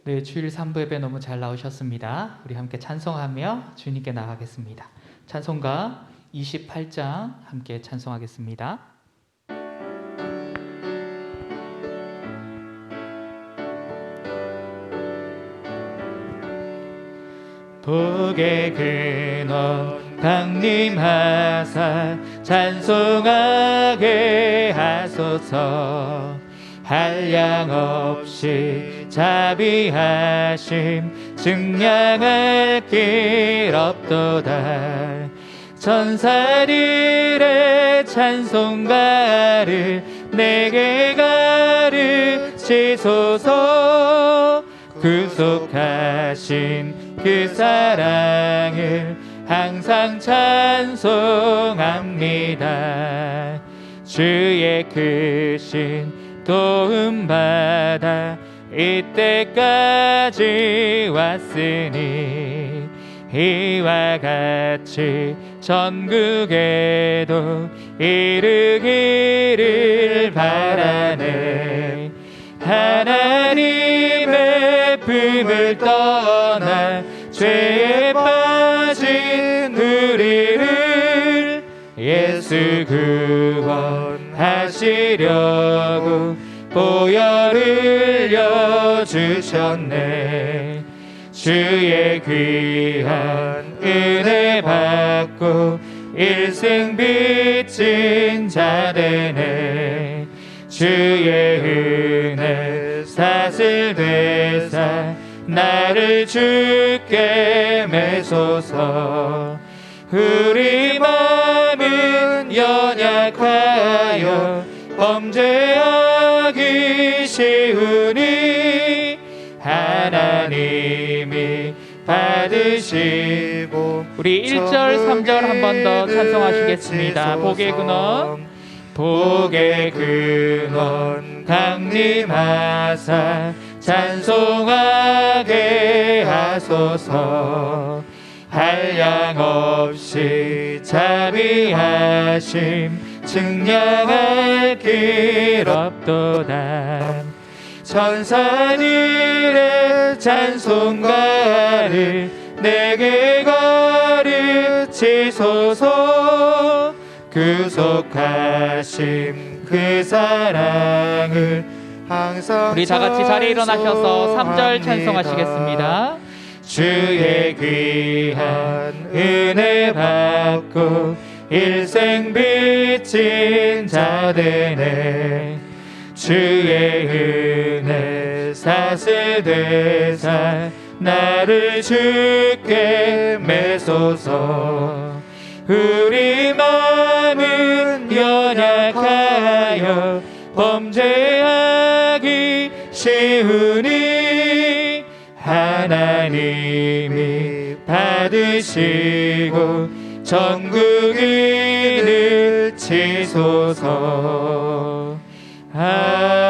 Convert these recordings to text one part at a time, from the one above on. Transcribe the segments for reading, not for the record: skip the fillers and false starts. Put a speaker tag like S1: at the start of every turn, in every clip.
S1: 네, 주일 3부 예배 너무 잘 나오셨습니다. 우리 함께 찬송하며 주님께 나가겠습니다. 찬송가 28장 함께 찬송하겠습니다. 복의 근원 강림하사 찬송하게 하소서. 한량없이 자비하심 증량할 길 없도다. 천사들의 찬송가를 내게 가르치소서. 구속하신 그 사랑을 항상 찬송합니다. 주의 크신 도움받아 이때까지 왔으니 이와 같이 전국에도 이르기를 바라네. 하나님의 품을 떠나 죄에 빠진 우리를 예수 구원하시려고 보혈을 흘려주셨네. 주의 귀한 은혜 받고 일생 빚진 자 되네. 주의 은혜 사슬 되사 나를 주께 매소서. 우리 마음은 연약하여 범죄하기 쉬우니 하나님이 받으시고. 우리 1절 3절 한 번 더 찬송하시겠습니다. 복의 근원 복의 근원 강림하사 찬송하게 하소서. 한량없이 자비하심 증량할 길 없도다. 천사들의 찬송가를 내게 가르치소서. 구속하심 그 사랑을 항상. 우리 다 같이 자리에 일어나셔서 3절 찬송하시겠습니다. 주의 귀한 은혜 받고 일생 빚진 자 되네. 주의 은혜 사슬 되사 나를 주께 매소서. 우리 마음은 연약하여 범죄하기 쉬우니 하나님이 받으시고 전국인을 치소서. 아멘.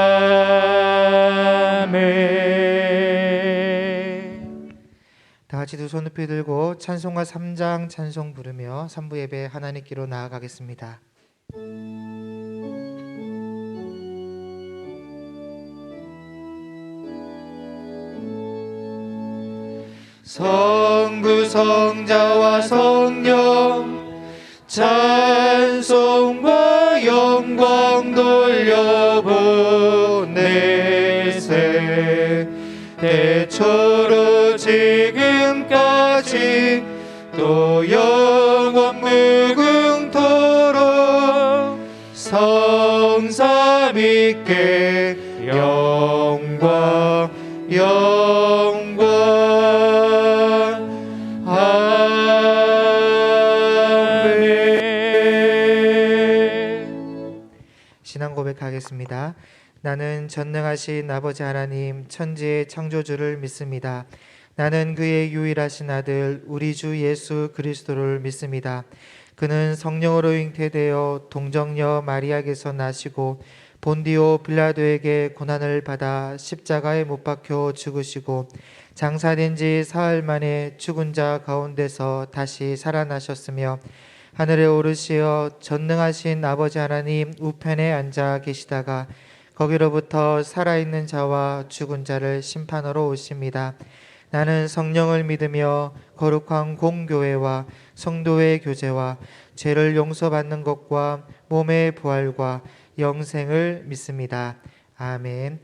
S2: 다 같이 두 손 높이 들고 찬송가 3장 찬송 부르며 3부 예배 하나님께로 나아가겠습니다.
S3: 성부 성자와 성령 찬송과 영광 돌려보내세. 대초로 지금까지 또 영원 무궁토록 성삼위께 영광 영광.
S2: 신앙 고백하겠습니다. 나는 전능하신 아버지 하나님 천지의 창조주를 믿습니다. 나는 그의 유일하신 아들 우리 주 예수 그리스도를 믿습니다. 그는 성령으로 잉태되어 동정녀 마리아에게서 나시고 본디오 빌라도에게 고난을 받아 십자가에 못 박혀 죽으시고 장사된 지 사흘 만에 죽은 자 가운데서 다시 살아나셨으며 하늘에 오르시어 전능하신 아버지 하나님 우편에 앉아 계시다가 거기로부터 살아있는 자와 죽은 자를 심판하러 오십니다. 나는 성령을 믿으며 거룩한 공교회와 성도의 교제와 죄를 용서받는 것과 몸의 부활과 영생을 믿습니다. 아멘.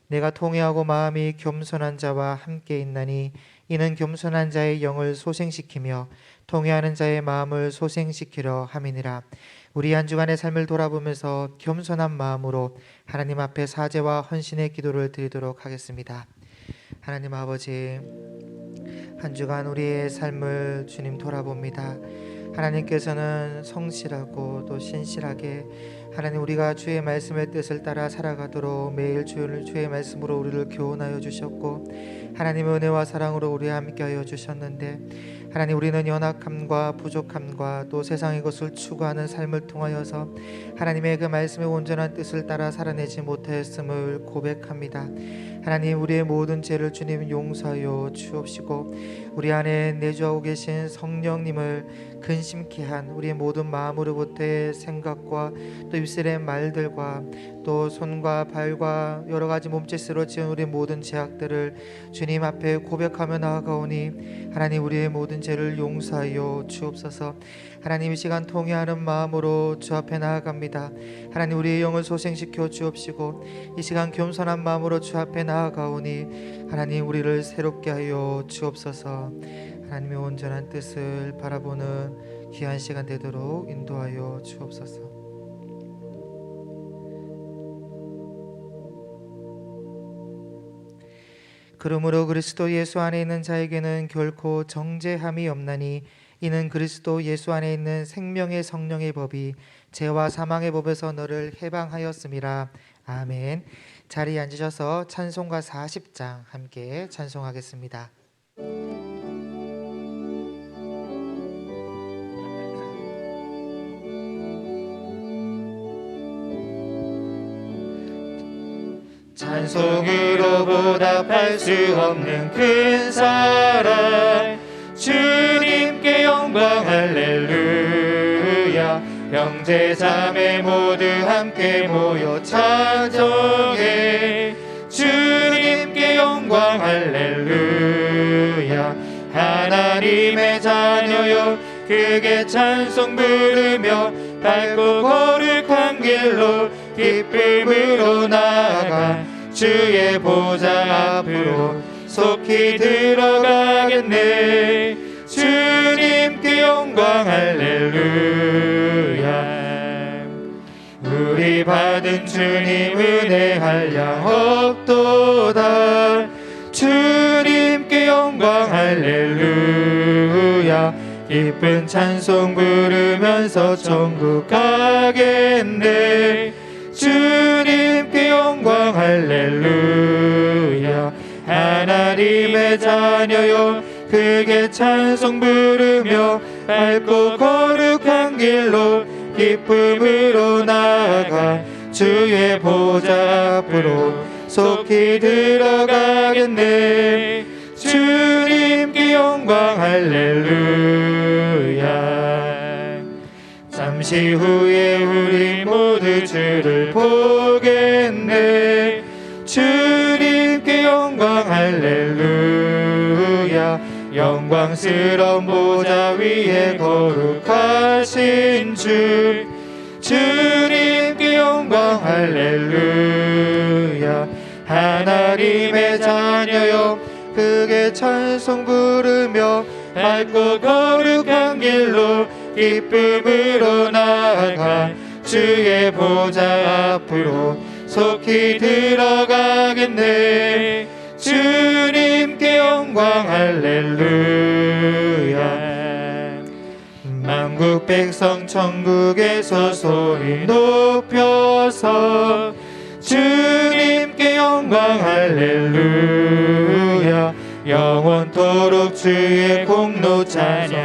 S2: 내가 통회하고 마음이 겸손한 자와 함께 있나니 이는 겸손한 자의 영을 소생시키며 통회하는 자의 마음을 소생시키려 함이니라. 우리 한 주간의 삶을 돌아보면서 겸손한 마음으로 하나님 앞에 사죄와 헌신의 기도를 드리도록 하겠습니다. 하나님 아버지, 한 주간 우리의 삶을 주님 돌아봅니다. 하나님께서는 성실하고 또 신실하게 하나님 우리가 주의 말씀의 뜻을 따라 살아가도록 매일 주의 말씀으로 우리를 교훈하여 주셨고 하나님의 은혜와 사랑으로 우리와 함께하여 주셨는데 하나님 우리는 연약함과 부족함과 또 세상의 것을 추구하는 삶을 통하여서 하나님의 그 말씀의 온전한 뜻을 따라 살아내지 못하였음을 고백합니다. 하나님 우리의 모든 죄를 주님 용서하여 주옵시고 우리 안에 내주하고 계신 성령님을 근심케 한 우리의 모든 마음으로부터의 생각과 또 입술의 말들과 또 손과 발과 여러 가지 몸짓으로 지은 우리 모든 죄악들을 주님 앞에 고백하며 나아가오니 하나님 우리의 모든 죄를 용서하여 주옵소서. 하나님 이 시간 통회하는 마음으로 주 앞에 나아갑니다. 하나님 우리의 영을 소생시켜 주옵시고 이 시간 겸손한 마음으로 주 앞에 나아가오니 하나님 우리를 새롭게 하여 주옵소서. 하나님의 온전한 뜻을 바라보는 귀한 시간 되도록 인도하여 주옵소서. 그러므로 그리스도 예수 안에 있는 자에게는 결코 정죄함이 없나니 이는 그리스도 예수 안에 있는 생명의 성령의 법이 죄와 사망의 법에서 너를 해방하였음이라. 아멘. 자리에 앉으셔서 찬송가 40장 함께 찬송하겠습니다.
S3: 찬송으로 보답할 수 없는 큰 사랑 주님께 영광 할렐루야. 형제 자매 모두 함께 모여 찬송해 주님께 영광 할렐루야. 하나님의 자녀여 크게 찬송 부르며 밝고 거룩한 길로 기쁨으로 나아가 주의 보좌 앞으로 속히 들어가겠네. 주님께 영광 할렐루야. 우리 받은 주님 은혜 한량 없도다. 주님께 영광 할렐루야. 기쁜 찬송 부르면서 천국 가겠네. 주님께 영광 할렐루야. 하나님의 자녀여 크게 찬송 부르며 밝고 거룩한 길로 기쁨으로 나아가 주의 보좌 앞으로 속히 들어가겠네. 주님께 영광 할렐루야. 잠시 후에 우리 모두 주를 보겠네. 주님께 영광 할렐루야. 영광스러운 보좌 위에 거룩하신 주 주님께 영광 할렐루야. 하나님의 자녀여 크게 찬송 부르며 밝고 거룩한 길로 기쁨으로 나아가 주의 보좌 앞으로 속히 들어가겠네. 주님께 영광 할렐루야. 만국 백성 천국에서 소리 높여서 주님께 영광 할렐루야. 영원토록 주의 공로 찬양하겠네.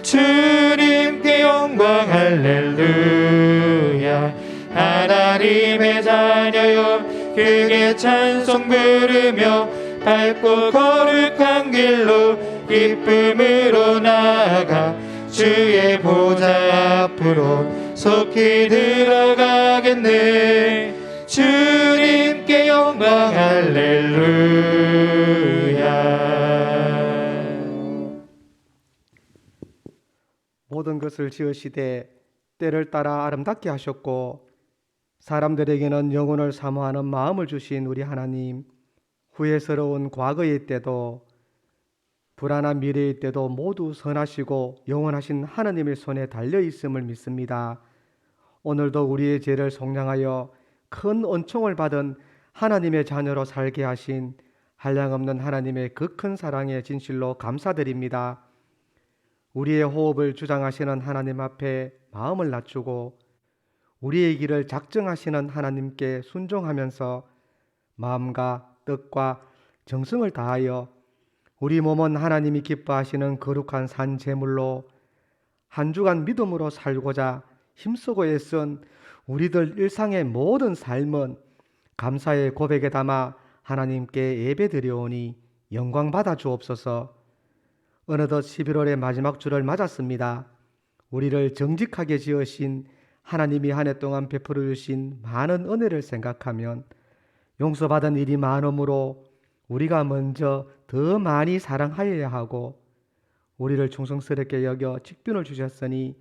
S3: 주님께 영광 할렐루야. 하나님의 자녀여 크게 찬송 부르며 밝고 거룩한 길로 기쁨으로 나아가 주의 보좌 앞으로 속히 들어가겠네. 주님께 영광 할렐루야.
S4: 모든 것을 지으시되 때를 따라 아름답게 하셨고 사람들에게는 영혼을 사모하는 마음을 주신 우리 하나님, 후회스러운 과거의 때도 불안한 미래의 때도 모두 선하시고 영원하신 하나님의 손에 달려 있음을 믿습니다. 오늘도 우리의 죄를 속량하여 큰 은총을 받은 하나님의 자녀로 살게 하신 한량없는 하나님의 그 큰 사랑에 진실로 감사드립니다. 우리의 호흡을 주장하시는 하나님 앞에 마음을 낮추고 우리의 길을 작정하시는 하나님께 순종하면서 마음과 뜻과 정성을 다하여 우리 몸은 하나님이 기뻐하시는 거룩한 산 제물로 한 주간 믿음으로 살고자 힘쓰고 애쓴 우리들 일상의 모든 삶은 감사의 고백에 담아 하나님께 예배드려오니 영광 받아 주옵소서. 어느덧 11월의 마지막 주를 맞았습니다. 우리를 정직하게 지으신 하나님이 한 해 동안 베풀어 주신 많은 은혜를 생각하면 용서받은 일이 많으므로 우리가 먼저 더 많이 사랑하여야 하고 우리를 충성스럽게 여겨 직분을 주셨으니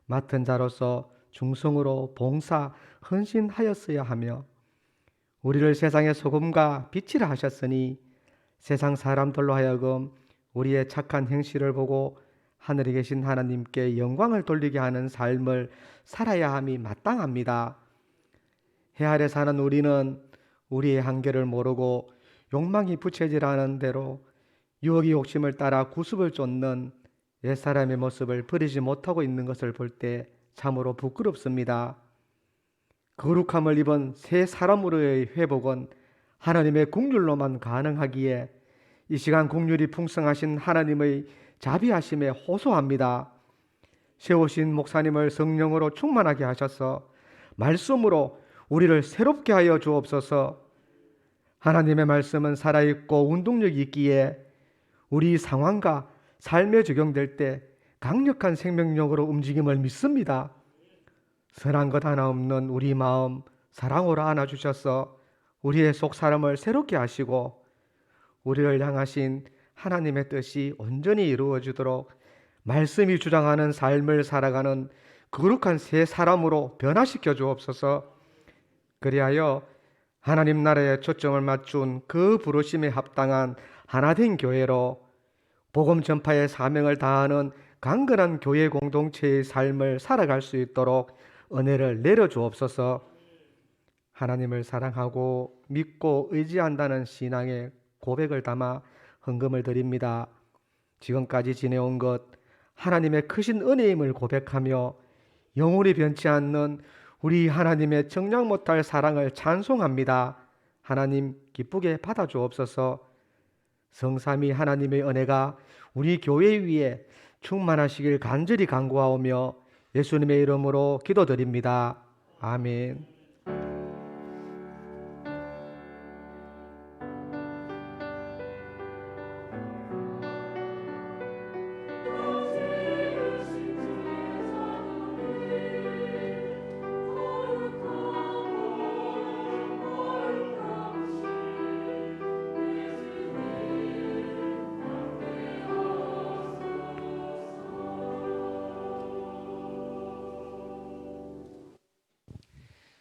S4: 맡은 자로서 충성으로 봉사, 헌신하였어야 하며 우리를 세상의 소금과 빛이라 하셨으니 세상 사람들로 하여금 우리의 착한 행실을 보고 하늘에 계신 하나님께 영광을 돌리게 하는 삶을 살아야 함이 마땅합니다. 해 아래 사는 우리는 우리의 한계를 모르고 욕망이 부채질하는 대로 유혹의 욕심을 따라 구습을 쫓는 옛사람의 모습을 버리지 못하고 있는 것을 볼 때 참으로 부끄럽습니다. 거룩함을 입은 새 사람으로의 회복은 하나님의 긍휼로만 가능하기에 이 시간 긍휼이 풍성하신 하나님의 자비하심에 호소합니다. 세우신 목사님을 성령으로 충만하게 하셔서 말씀으로 우리를 새롭게 하여 주옵소서. 하나님의 말씀은 살아있고 운동력이 있기에 우리 상황과 삶에 적용될 때 강력한 생명력으로 움직임을 믿습니다. 선한 것 하나 없는 우리 마음 사랑으로 안아주셔서 우리의 속사람을 새롭게 하시고 우리를 향하신 하나님의 뜻이 온전히 이루어지도록 말씀이 주장하는 삶을 살아가는 거룩한 새 사람으로 변화시켜 주옵소서. 그리하여 하나님 나라에 초점을 맞춘 그 부르심에 합당한 하나된 교회로 복음 전파의 사명을 다하는 강건한 교회 공동체의 삶을 살아갈 수 있도록 은혜를 내려 주옵소서. 하나님을 사랑하고 믿고 의지한다는 신앙의 고백을 담아 헌금을 드립니다. 지금까지 지내온 것 하나님의 크신 은혜임을 고백하며 영원히 변치 않는 우리 하나님의 정량 못할 사랑을 찬송합니다. 하나님 기쁘게 받아 주옵소서. 성삼위 하나님의 은혜가 우리 교회 위에 충만하시길 간절히 간구하오며 예수님의 이름으로 기도드립니다. 아멘.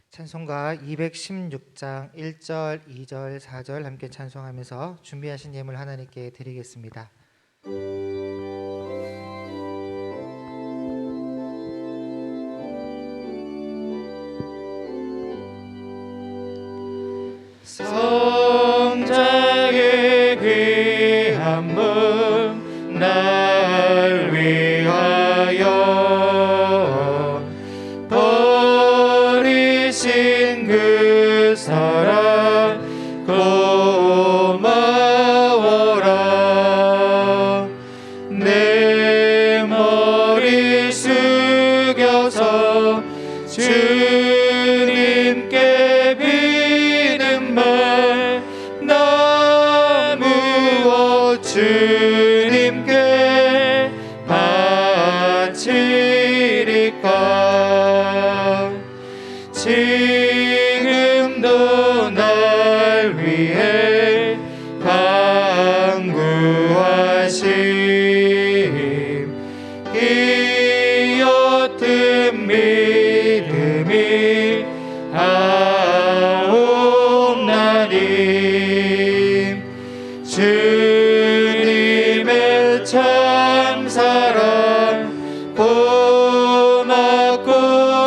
S2: 찬송가 216장 1절, 2절, 4절 함께 찬송하면서 준비하신 예물 하나님께 드리겠습니다.
S3: 성장의 귀한 몸 날 위하여 버리신 그 사랑 고마워라. 내 머리 숙여서 주님께 비는 말 나무어 주님께 바치리. 지금도 날 위해 간구하심 이 옅은 믿음이 하옵나니 주님의 참사랑 고맙고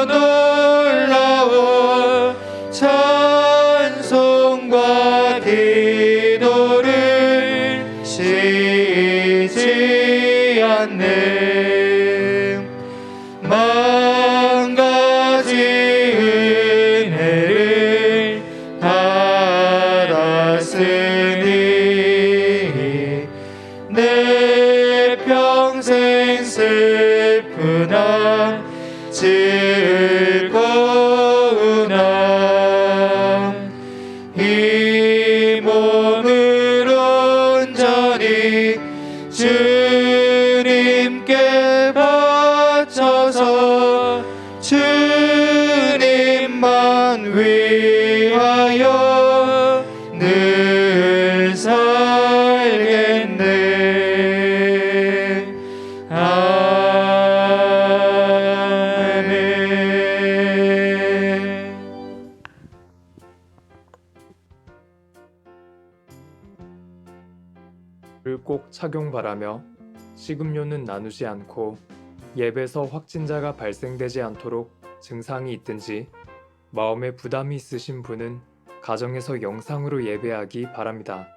S3: 놀라운 찬송과 기도를 쉬지 않네 만 가지 은혜를 받았으니 내 평생 슬프나 즐거우나 이 몸을 온전히 주님께 바쳐서 주님만 위하여 늘 살겠네 아멘.
S5: 를 꼭 착용바라며 식음료는 나누지 않고 예배에서 확진자가 발생되지 않도록 증상이 있든지 마음에 부담이 있으신 분은 가정에서 영상으로 예배하기 바랍니다.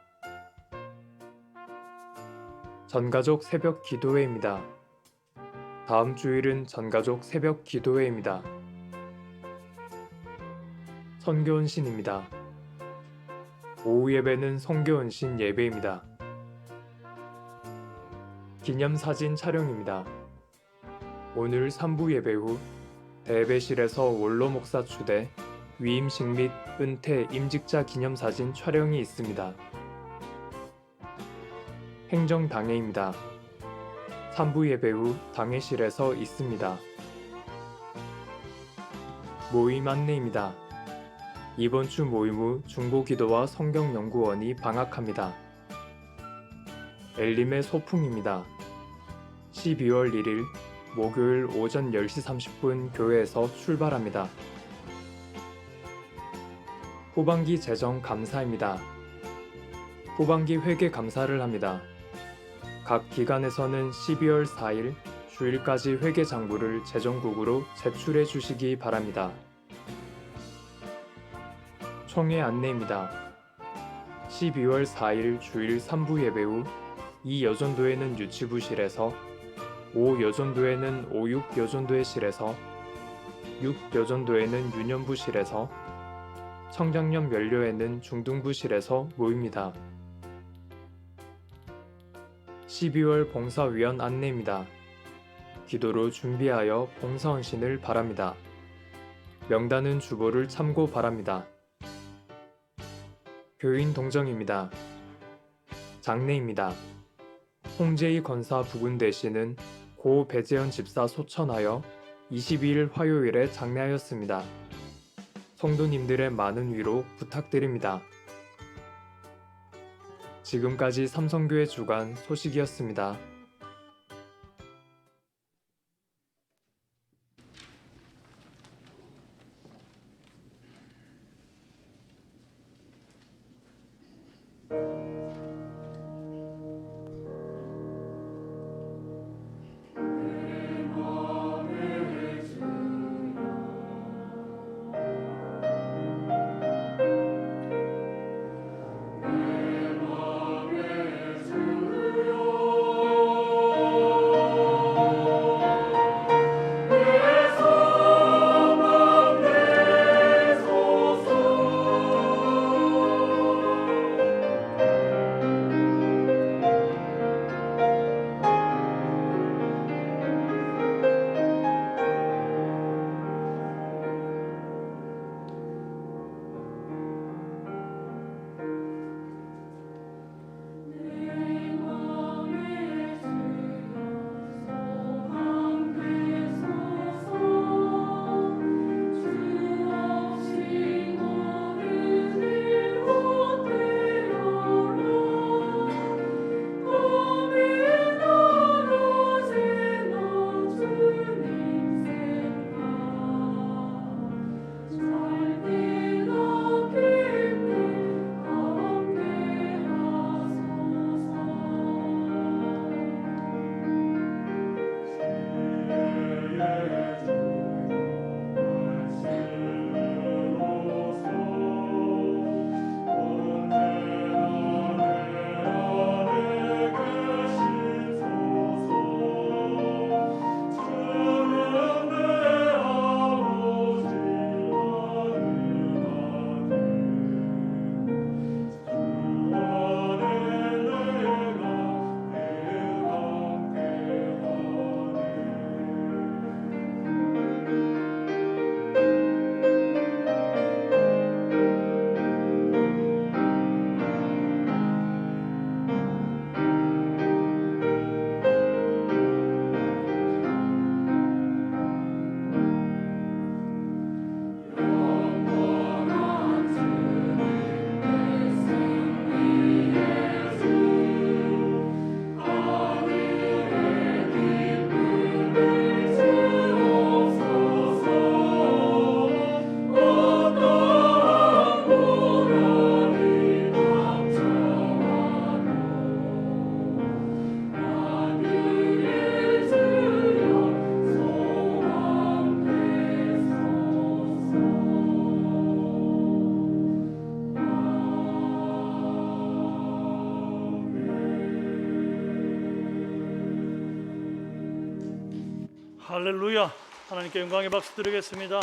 S5: 전가족 새벽 기도회입니다. 다음 주일은 전가족 새벽 기도회입니다. 선교헌신입니다. 오후 예배는 선교헌신 예배입니다. 기념사진 촬영입니다. 오늘 3부 예배 후 대배실에서 원로 목사 추대 위임식 및 은퇴 임직자 기념사진 촬영이 있습니다. 행정당회입니다. 3부 예배 후 당회실에서 있습니다. 모임 안내입니다. 이번 주 모임 후 중보기도와 성경연구원이 방학합니다. 엘림의 소풍입니다. 12월 1일 목요일 오전 10시 30분 교회에서 출발합니다. 후반기 재정 감사입니다. 후반기 회계 감사를 합니다. 각 기관에서는 12월 4일 주일까지 회계 장부를 재정국으로 제출해 주시기 바랍니다. 총회 안내입니다. 12월 4일 주일 3부 예배 후 이 여전도회는 유치부실에서 5 여전도회는 5-6 여전도회실에서 6 여전도회는 유년부실에서 청장년 면료회는 중등부실에서 모입니다. 12월 봉사위원 안내입니다. 기도로 준비하여 봉사헌신을 바랍니다. 명단은 주보를 참고 바랍니다. 교인 동정입니다. 장례입니다. 홍재희 권사 부군 대신은 고 배재현 집사 소천하여 22일 화요일에 장례하였습니다. 성도님들의 많은 위로 부탁드립니다. 지금까지 삼성교회 주간 소식이었습니다.
S6: 할렐루야. 하나님께 영광의 박수 드리겠습니다.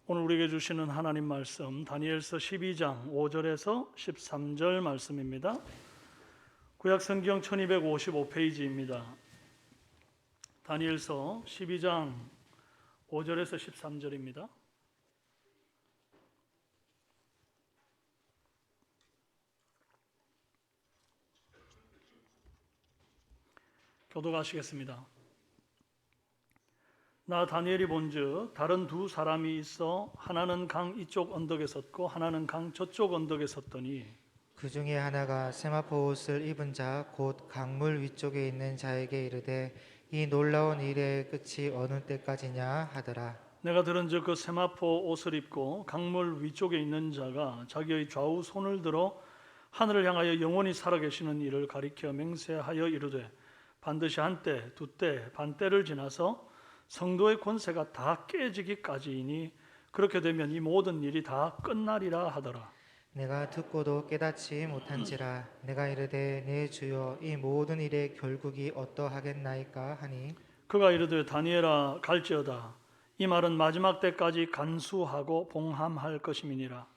S6: 오늘 우리에게 주시는 하나님 말씀 다니엘서 12장 5절에서 13절 말씀입니다. 구약 성경 1255페이지입니다. 다니엘서 12장 5절에서 13절입니다. 교독하시겠습니다. 나 다니엘이 본즉 다른 두 사람이 있어 하나는 강 이쪽 언덕에 섰고 하나는 강 저쪽 언덕에 섰더니
S2: 그 중에 하나가 세마포 옷을 입은 자 곧 강물 위쪽에 있는 자에게 이르되 이 놀라운 일의 끝이 어느 때까지냐 하더라.
S6: 내가 들은즉 그 세마포 옷을 입고 강물 위쪽에 있는 자가 자기의 좌우 손을 들어 하늘을 향하여 영원히 살아계시는 이를 가리켜 맹세하여 이르되 반드시 한때 두때 반때를 지나서 성도의 권세가 다 깨지기까지이니 그렇게 되면 이 모든 일이 다 끝나리라 하더라.
S2: 내가 듣고도 깨닫지 못한지라. 내가 이르되 내 주여 이 모든 일의 결국이 어떠하겠나이까 하니
S6: 그가 이르되 다니엘아 갈지어다. 이 말은 마지막 때까지 간수하고 봉함할 것임이니라.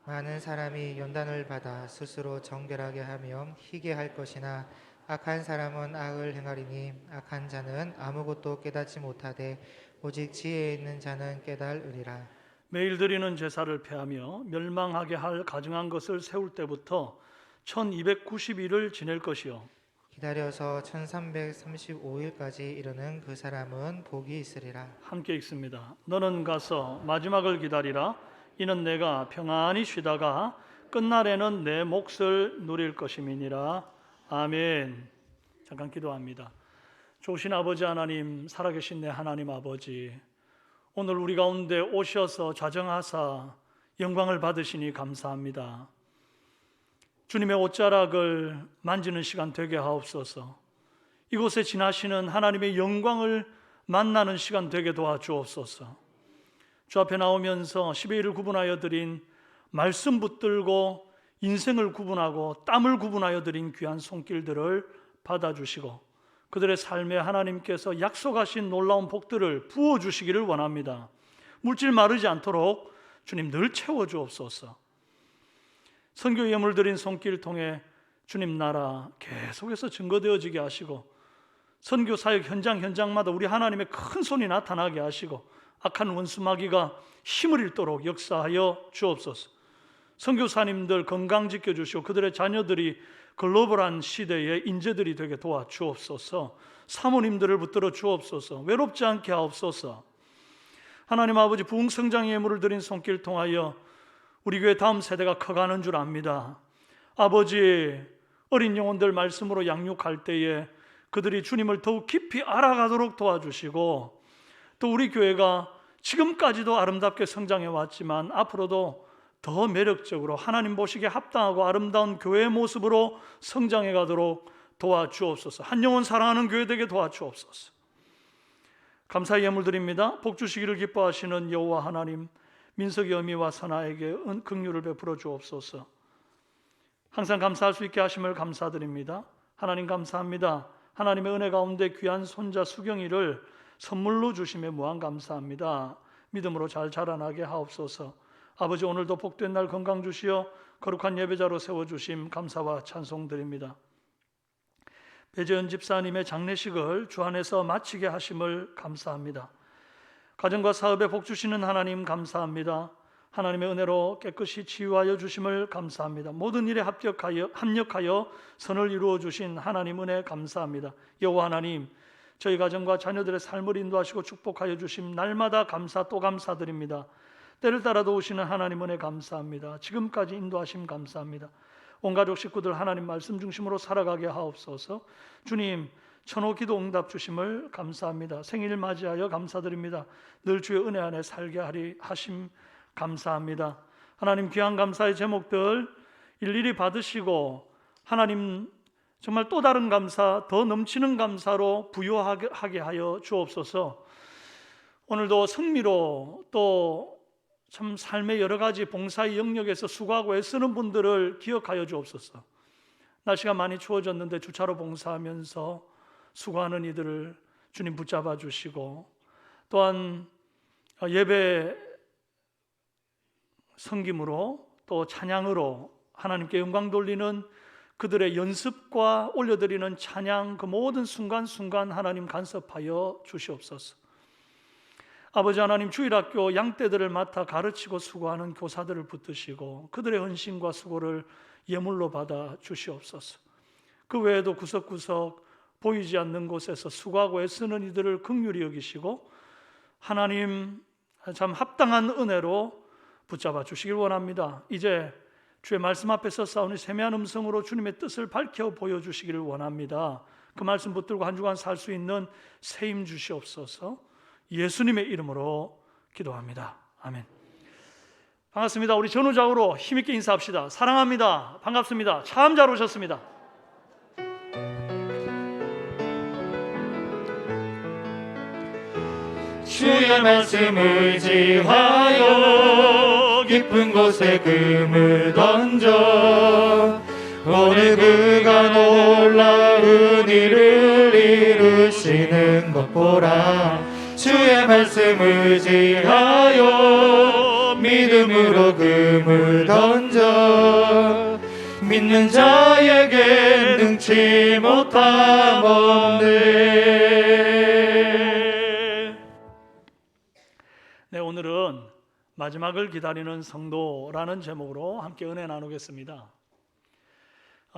S2: 많은 사람이 연단을 받아 스스로 정결하게 하며 희게 할 것이나 악한 사람은 악을 행하리니 악한 자는 아무것도 깨닫지 못하되 오직 지혜에 있는 자는 깨달으리라.
S6: 매일 드리는 제사를 폐하며 멸망하게 할 가증한 것을 세울 때부터 1290일을 지낼 것이요
S2: 기다려서 1335일까지 이르는 그 사람은 복이 있으리라.
S6: 함께 읽습니다. 너는 가서 마지막을 기다리라. 이는 내가 평안히 쉬다가 끝날에는 내 몫을 누릴 것임이니라. 아멘. 잠깐 기도합니다. 좋으신 아버지 하나님, 살아계신 내 하나님 아버지, 오늘 우리 가운데 오셔서 좌정하사 영광을 받으시니 감사합니다. 주님의 옷자락을 만지는 시간 되게 하옵소서. 이곳에 지나시는 하나님의 영광을 만나는 시간 되게 도와주옵소서. 주 앞에 나오면서 12일을 구분하여 드린 말씀 붙들고 인생을 구분하고 땀을 구분하여 드린 귀한 손길들을 받아주시고 그들의 삶에 하나님께서 약속하신 놀라운 복들을 부어주시기를 원합니다. 물질 마르지 않도록 주님 늘 채워주옵소서. 선교 예물 드린 손길 통해 주님 나라 계속해서 증거되어지게 하시고 선교 사역 현장마다 우리 하나님의 큰 손이 나타나게 하시고 악한 원수 마귀가 힘을 잃도록 역사하여 주옵소서. 선교사님들 건강 지켜주시고 그들의 자녀들이 글로벌한 시대의 인재들이 되게 도와주옵소서. 사모님들을 붙들어 주옵소서. 외롭지 않게 하옵소서. 하나님 아버지 부흥성장 예물을 드린 손길 통하여 우리 교회 다음 세대가 커가는 줄 압니다. 아버지 어린 영혼들 말씀으로 양육할 때에 그들이 주님을 더욱 깊이 알아가도록 도와주시고 또 우리 교회가 지금까지도 아름답게 성장해 왔지만 앞으로도 더 매력적으로 하나님 보시기에 합당하고 아름다운 교회의 모습으로 성장해 가도록 도와주옵소서. 한 영혼 사랑하는 교회 되게 도와주옵소서. 감사의 예물 드립니다. 복 주시기를 기뻐하시는 여호와 하나님, 민석이 어미와 선아에게 긍휼을 베풀어 주옵소서. 항상 감사할 수 있게 하심을 감사드립니다. 하나님 감사합니다. 하나님의 은혜 가운데 귀한 손자 수경이를 선물로 주심에 무한 감사합니다. 믿음으로 잘 자라나게 하옵소서. 아버지 오늘도 복된 날 건강 주시어 거룩한 예배자로 세워주심 감사와 찬송 드립니다. 배재현 집사님의 장례식을 주 안에서 마치게 하심을 감사합니다. 가정과 사업에 복 주시는 하나님 감사합니다. 하나님의 은혜로 깨끗이 치유하여 주심을 감사합니다. 모든 일에 합력하여 선을 이루어 주신 하나님 은혜 감사합니다. 여호와 하나님, 저희 가정과 자녀들의 삶을 인도하시고 축복하여 주심 날마다 감사 또 감사드립니다. 때를 따라 도우시는 하나님 은혜 감사합니다. 지금까지 인도하심 감사합니다. 온 가족 식구들 하나님 말씀 중심으로 살아가게 하옵소서. 주님 천호 기도 응답 주심을 감사합니다. 생일 맞이하여 감사드립니다. 늘 주의 은혜 안에 살게 하리 하심 감사합니다. 하나님 귀한 감사의 제목들 일일이 받으시고 하나님 정말 또 다른 감사, 더 넘치는 감사로 부요하게 하여 주옵소서. 오늘도 성미로 또 참 삶의 여러 가지 봉사의 영역에서 수고하고 애쓰는 분들을 기억하여 주옵소서. 날씨가 많이 추워졌는데 주차로 봉사하면서 수고하는 이들을 주님 붙잡아 주시고, 또한 예배 섬김으로 또 찬양으로 하나님께 영광 돌리는 그들의 연습과 올려드리는 찬양, 그 모든 순간순간 하나님 간섭하여 주시옵소서. 아버지 하나님, 주일학교 양떼들을 맡아 가르치고 수고하는 교사들을 붙드시고 그들의 헌신과 수고를 예물로 받아 주시옵소서. 그 외에도 구석구석 보이지 않는 곳에서 수고하고 애쓰는 이들을 긍휼히 여기시고 하나님 참 합당한 은혜로 붙잡아 주시길 원합니다. 이제 주의 말씀 앞에서 싸우니 세미한 음성으로 주님의 뜻을 밝혀 보여주시기를 원합니다. 그 말씀 붙들고 한 주간 살 수 있는 세임 주시옵소서. 예수님의 이름으로 기도합니다. 아멘. 반갑습니다. 우리 전우좌우로 힘있게 인사합시다. 사랑합니다. 반갑습니다. 참 잘 오셨습니다.
S3: 주의 말씀 의지하여 깊은 곳에 금을 던져 오늘 그가 놀라운 일을 이루시는 것 보라. 주의 말씀 의지하여 믿음으로 금을 던져 믿는 자에게 능치 못함 없네.
S6: 네, 오늘은 마지막을 기다리는 성도라는 제목으로 함께 은혜 나누겠습니다.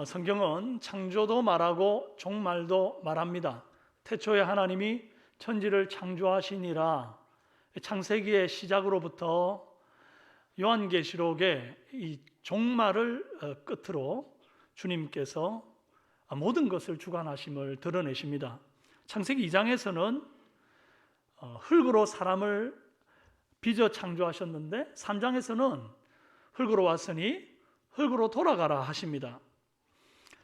S6: 성경은 창조도 말하고 종말도 말합니다. 태초에 하나님이 천지를 창조하시니라. 창세기의 시작으로부터 요한계시록의 이 종말을 끝으로 주님께서 모든 것을 주관하심을 드러내십니다. 창세기 2장에서는 흙으로 사람을 빚어 창조하셨는데 3장에서는 흙으로 왔으니 흙으로 돌아가라 하십니다.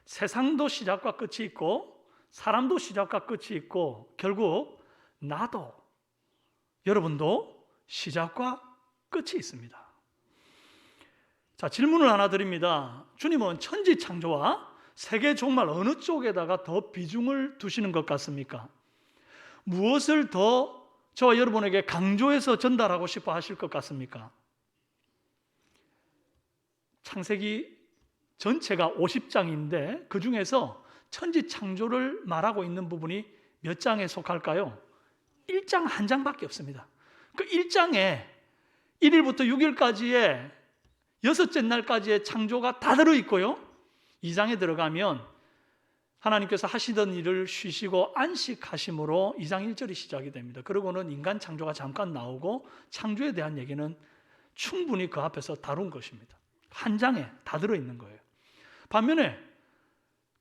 S6: 세상도 시작과 끝이 있고 사람도 시작과 끝이 있고 결국 나도, 여러분도 시작과 끝이 있습니다. 자, 질문을 하나 드립니다. 주님은 천지 창조와 세계 종말 어느 쪽에다가 더 비중을 두시는 것 같습니까? 무엇을 더 저와 여러분에게 강조해서 전달하고 싶어 하실 것 같습니까? 창세기 전체가 50장인데 그 중에서 천지 창조를 말하고 있는 부분이 몇 장에 속할까요? 1장 한 장밖에 없습니다. 그 1장에 1일부터 6일까지의 6째 날까지의 창조가 다 들어있고요, 2장에 들어가면 하나님께서 하시던 일을 쉬시고 안식하심으로 2장 1절이 시작이 됩니다. 그러고는 인간 창조가 잠깐 나오고 창조에 대한 얘기는 충분히 그 앞에서 다룬 것입니다. 한 장에 다 들어있는 거예요. 반면에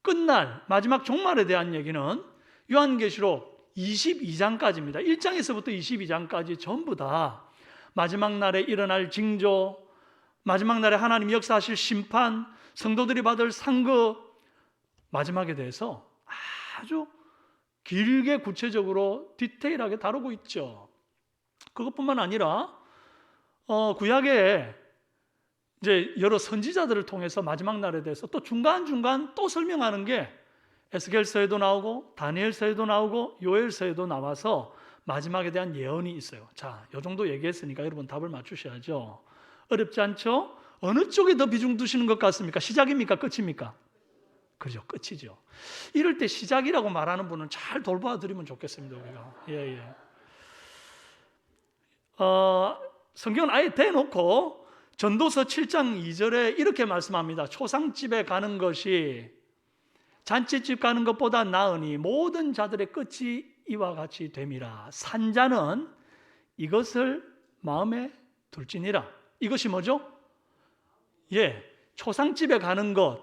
S6: 끝날 마지막 종말에 대한 얘기는 요한계시록 22장까지입니다. 1장에서부터 22장까지 전부 다 마지막 날에 일어날 징조, 마지막 날에 하나님 역사하실 심판, 성도들이 받을 상급, 마지막에 대해서 아주 길게 구체적으로 디테일하게 다루고 있죠. 그것뿐만 아니라 구약에 이제 여러 선지자들을 통해서 마지막 날에 대해서 또 중간중간 또 설명하는 게 에스겔서에도 나오고 다니엘서에도 나오고 요엘서에도 나와서 마지막에 대한 예언이 있어요. 자, 이 정도 얘기했으니까 여러분 답을 맞추셔야죠. 어렵지 않죠? 어느 쪽에 더 비중 두시는 것 같습니까? 시작입니까? 끝입니까? 그죠, 끝이죠. 이럴 때 시작이라고 말하는 분은 잘 돌봐 드리면 좋겠습니다, 우리가. 성경은 아예 대놓고 전도서 7장 2절에 이렇게 말씀합니다. 초상집에 가는 것이 잔치집 가는 것보다 나으니 모든 자들의 끝이 이와 같이 됨이라. 산자는 이것을 마음에 둘지니라. 이것이 뭐죠? 초상집에 가는 것,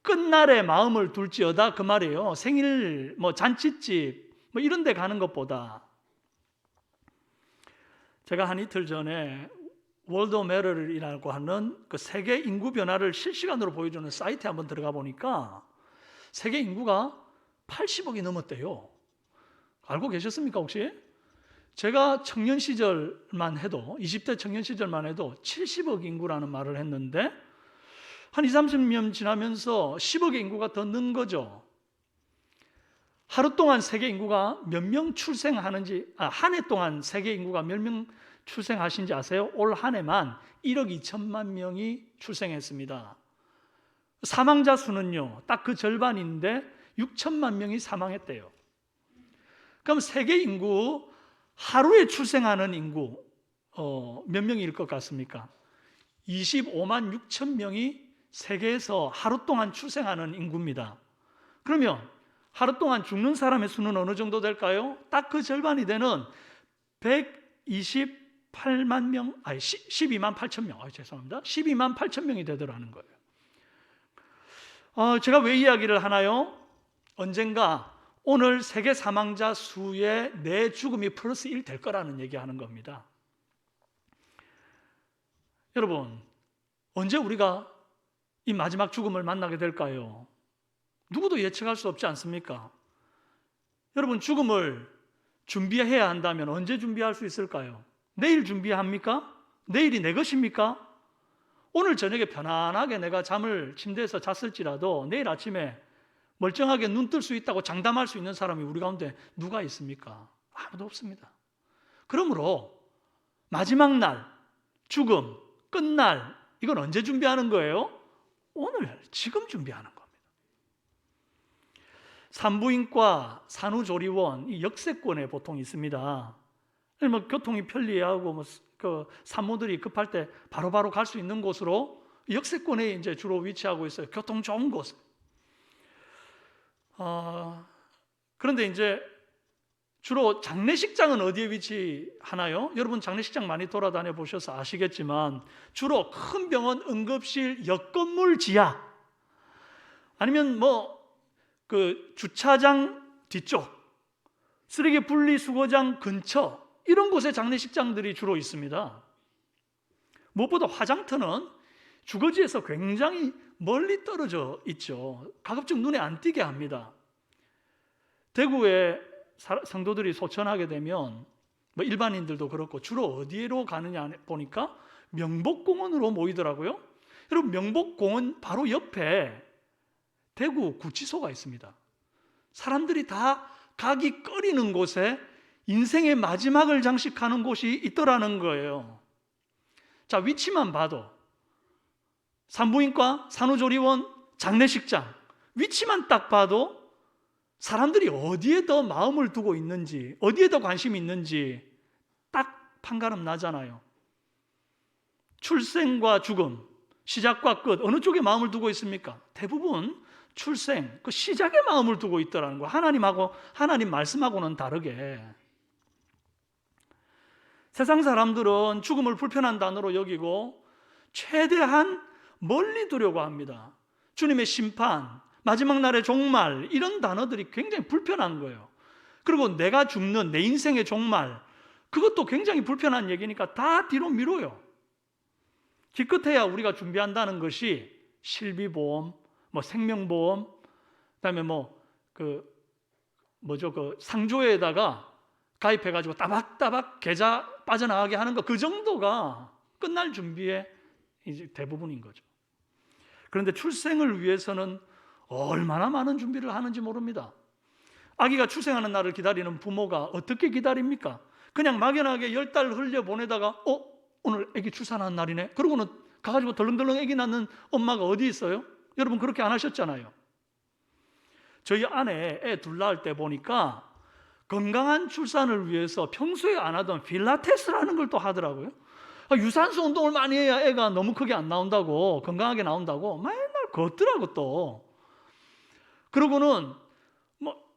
S6: 끝날에 마음을 둘지어다 그 말이에요. 생일, 잔치집 이런 데 가는 것보다. 제가 한 이틀 전에 월드메럴이라고 하는 그 세계 인구 변화를 실시간으로 보여주는 사이트에 한번 들어가 보니까 세계 인구가 80억이 넘었대요. 알고 계셨습니까 혹시? 제가 청년 시절만 해도 20대 청년 시절만 해도 70억 인구라는 말을 했는데 한 20, 30년 지나면서 10억의 인구가 더 는 거죠. 하루 동안 세계 인구가 몇 명 출생하는지, 한 해 동안 세계 인구가 몇 명 출생하신지 아세요? 올 한 해만 1억 2천만 명이 출생했습니다. 사망자 수는요, 딱 그 절반인데 6천만 명이 사망했대요. 그럼 세계 인구, 하루에 출생하는 인구 몇 명일 것 같습니까? 25만 6천 명이 세계에서 하루 동안 출생하는 인구입니다. 그러면 하루 동안 죽는 사람의 수는 어느 정도 될까요? 딱 그 절반이 되는 128만 명, 12만 8천 명, 죄송합니다. 12만 8천 명이 되더라는 거예요. 제가 왜 이야기를 하나요? 언젠가 오늘 세계 사망자 수에 내 죽음이 플러스 1 될 거라는 얘기하는 겁니다. 여러분, 언제 우리가 이 마지막 죽음을 만나게 될까요? 누구도 예측할 수 없지 않습니까? 여러분, 죽음을 준비해야 한다면 언제 준비할 수 있을까요? 내일 준비합니까? 내일이 내 것입니까? 오늘 저녁에 편안하게 내가 잠을 침대에서 잤을지라도 내일 아침에 멀쩡하게 눈 뜰 수 있다고 장담할 수 있는 사람이 우리 가운데 누가 있습니까? 아무도 없습니다. 그러므로 마지막 날, 죽음, 끝날, 이건 언제 준비하는 거예요? 오늘, 지금 준비하는 겁니다. 산부인과, 산후조리원, 이 역세권에 보통 있습니다. 뭐 교통이 편리하고 그 산모들이 급할 때 바로바로 갈 수 있는 곳으로 역세권에 이제 주로 위치하고 있어요. 교통 좋은 곳. 그런데 이제 주로 장례식장은 어디에 위치하나요? 여러분 장례식장 많이 돌아다녀 보셔서 아시겠지만 주로 큰 병원, 응급실, 옆건물 지하 아니면 그 주차장 뒤쪽, 쓰레기 분리수거장 근처 이런 곳에 장례식장들이 주로 있습니다. 무엇보다 화장터는 주거지에서 굉장히 멀리 떨어져 있죠. 가급적 눈에 안 띄게 합니다. 대구에 성도들이 소천하게 되면 일반인들도 그렇고 주로 어디로 가느냐 보니까 명복공원으로 모이더라고요. 여러분, 명복공원 바로 옆에 대구 구치소가 있습니다. 사람들이 다 가기 꺼리는 곳에 인생의 마지막을 장식하는 곳이 있더라는 거예요. 자, 위치만 봐도 산부인과, 산후조리원, 장례식장 위치만 딱 봐도 사람들이 어디에 더 마음을 두고 있는지, 어디에 더 관심이 있는지 딱 판가름 나잖아요. 출생과 죽음, 시작과 끝 어느 쪽에 마음을 두고 있습니까? 대부분 출생, 그 시작에 마음을 두고 있더라는 거예요. 하나님 말씀하고는 다르게. 세상 사람들은 죽음을 불편한 단어로 여기고 최대한 멀리 두려고 합니다. 주님의 심판, 마지막 날의 종말, 이런 단어들이 굉장히 불편한 거예요. 그리고 내가 죽는 내 인생의 종말, 그것도 굉장히 불편한 얘기니까 다 뒤로 미뤄요. 기껏해야 우리가 준비한다는 것이 실비보험, 생명보험, 그다음에 그 상조에다가 가입해가지고 따박따박 계좌 빠져나가게 하는 거, 그 정도가 끝날 준비의 이제 대부분인 거죠. 그런데 출생을 위해서는 얼마나 많은 준비를 하는지 모릅니다. 아기가 출생하는 날을 기다리는 부모가 어떻게 기다립니까? 그냥 막연하게 10달 흘려보내다가 오늘 아기 출산하는 날이네. 그러고는 가가지고 덜렁덜렁 아기 낳는 엄마가 어디 있어요? 여러분 그렇게 안 하셨잖아요. 저희 아내 애 둘 낳을 때 보니까 건강한 출산을 위해서 평소에 안 하던 필라테스라는 걸 또 하더라고요. 유산소 운동을 많이 해야 애가 너무 크게 안 나온다고, 건강하게 나온다고 맨날 걷더라고 또. 그러고는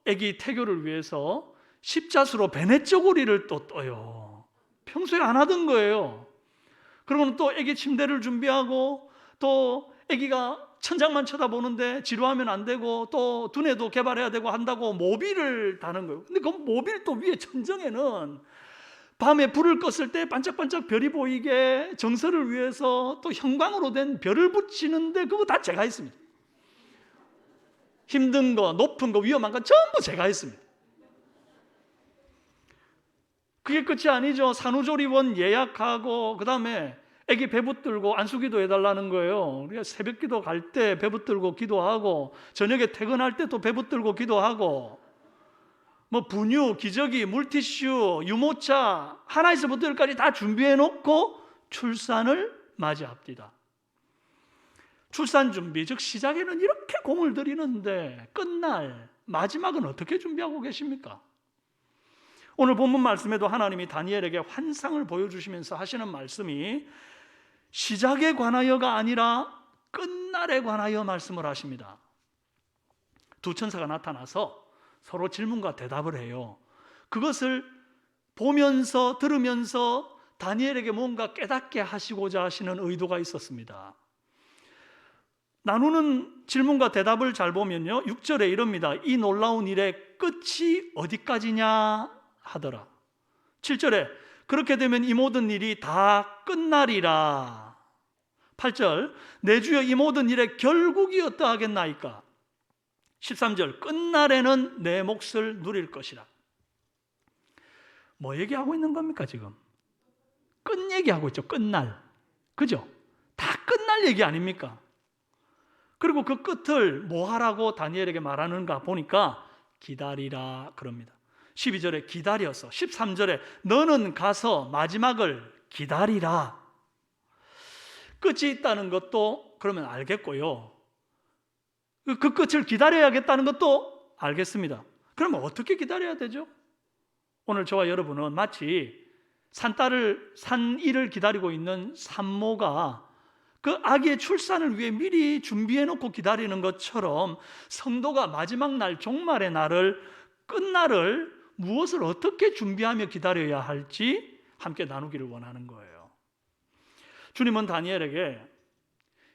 S6: 애기 태교를 위해서 십자수로 베네쪼고리를 또 떠요. 평소에 안 하던 거예요. 그러고는 또 애기 침대를 준비하고, 또 애기가 천장만 쳐다보는데 지루하면 안 되고, 또 두뇌도 개발해야 되고 한다고 모빌을 다는 거예요. 근데 그 모빌 또 위에 천정에는 밤에 불을 껐을 때 반짝반짝 별이 보이게 정서를 위해서 또 형광으로 된 별을 붙이는데 그거 다 제가 했습니다. 힘든 거, 높은 거, 위험한 거 전부 제가 했습니다. 그게 끝이 아니죠. 산후조리원 예약하고, 그 다음에 애기 배 붙들고 안수기도 해달라는 거예요. 우리가 새벽기도 갈 때 배 붙들고 기도하고, 저녁에 퇴근할 때 또 배 붙들고 기도하고, 뭐 분유, 기저귀, 물티슈, 유모차 하나에서부터 열까지 다 준비해 놓고 출산을 맞이합니다. 출산 준비, 즉 시작에는 이렇게 공을 들이는데 끝날 마지막은 어떻게 준비하고 계십니까? 오늘 본문 말씀에도 하나님이 다니엘에게 환상을 보여주시면서 하시는 말씀이 시작에 관하여가 아니라 끝날에 관하여 말씀을 하십니다. 두 천사가 나타나서 서로 질문과 대답을 해요. 그것을 보면서 들으면서 다니엘에게 뭔가 깨닫게 하시고자 하시는 의도가 있었습니다. 나누는 질문과 대답을 잘 보면요, 6절에 이럽니다. 이 놀라운 일의 끝이 어디까지냐 하더라. 7절에 그렇게 되면 이 모든 일이 다 끝나리라. 8절 내 주여 이 모든 일의 결국이 어떠하겠나이까. 13절 끝날에는 내 몫을 누릴 것이라. 뭐 얘기하고 있는 겁니까 지금? 끝 얘기하고 있죠. 끝날. 그죠? 다 끝날 얘기 아닙니까? 그리고 그 끝을 뭐 하라고 다니엘에게 말하는가 보니까 기다리라 그럽니다. 12절에 기다려서, 13절에 너는 가서 마지막을 기다리라. 끝이 있다는 것도 그러면 알겠고요, 그 끝을 기다려야겠다는 것도 알겠습니다. 그러면 어떻게 기다려야 되죠? 오늘 저와 여러분은 마치 산일을 기다리고 있는 산모가 그 아기의 출산을 위해 미리 준비해 놓고 기다리는 것처럼 성도가 마지막 날, 종말의 날을, 끝날을 무엇을 어떻게 준비하며 기다려야 할지 함께 나누기를 원하는 거예요. 주님은 다니엘에게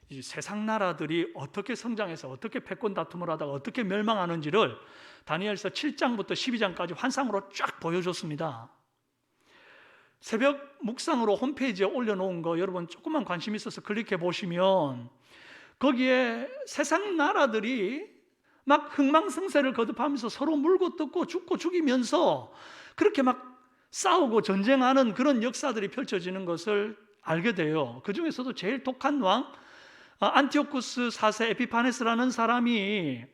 S6: 이 세상 나라들이 어떻게 성장해서 어떻게 패권 다툼을 하다가 어떻게 멸망하는지를 다니엘서 7장부터 12장까지 환상으로 쫙 보여줬습니다. 새벽 묵상으로 홈페이지에 올려놓은 거 여러분 조금만 관심 있어서 클릭해 보시면 거기에 세상 나라들이 막 흥망성쇠를 거듭하면서 서로 물고 뜯고 죽고 죽이면서 그렇게 막 싸우고 전쟁하는 그런 역사들이 펼쳐지는 것을 알게 돼요. 그 중에서도 제일 독한 왕 안티오쿠스 4세 에피파네스라는 사람이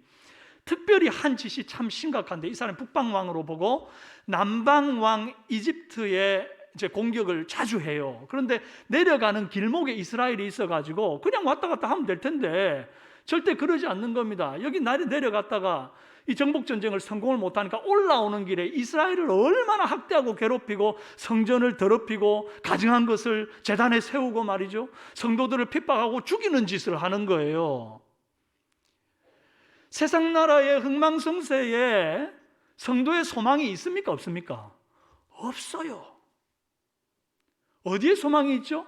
S6: 특별히 한 짓이 참 심각한데, 이 사람이 북방왕으로 보고 남방왕 이집트의 이제 공격을 자주 해요. 그런데 내려가는 길목에 이스라엘이 있어가지고 그냥 왔다 갔다 하면 될 텐데 절대 그러지 않는 겁니다. 여기 내려갔다가 이 정복전쟁을 성공을 못하니까 올라오는 길에 이스라엘을 얼마나 학대하고 괴롭히고 성전을 더럽히고 가증한 것을 제단에 세우고 말이죠, 성도들을 핍박하고 죽이는 짓을 하는 거예요. 세상 나라의 흥망성쇠에 성도의 소망이 있습니까? 없습니까? 없어요. 어디에 소망이 있죠?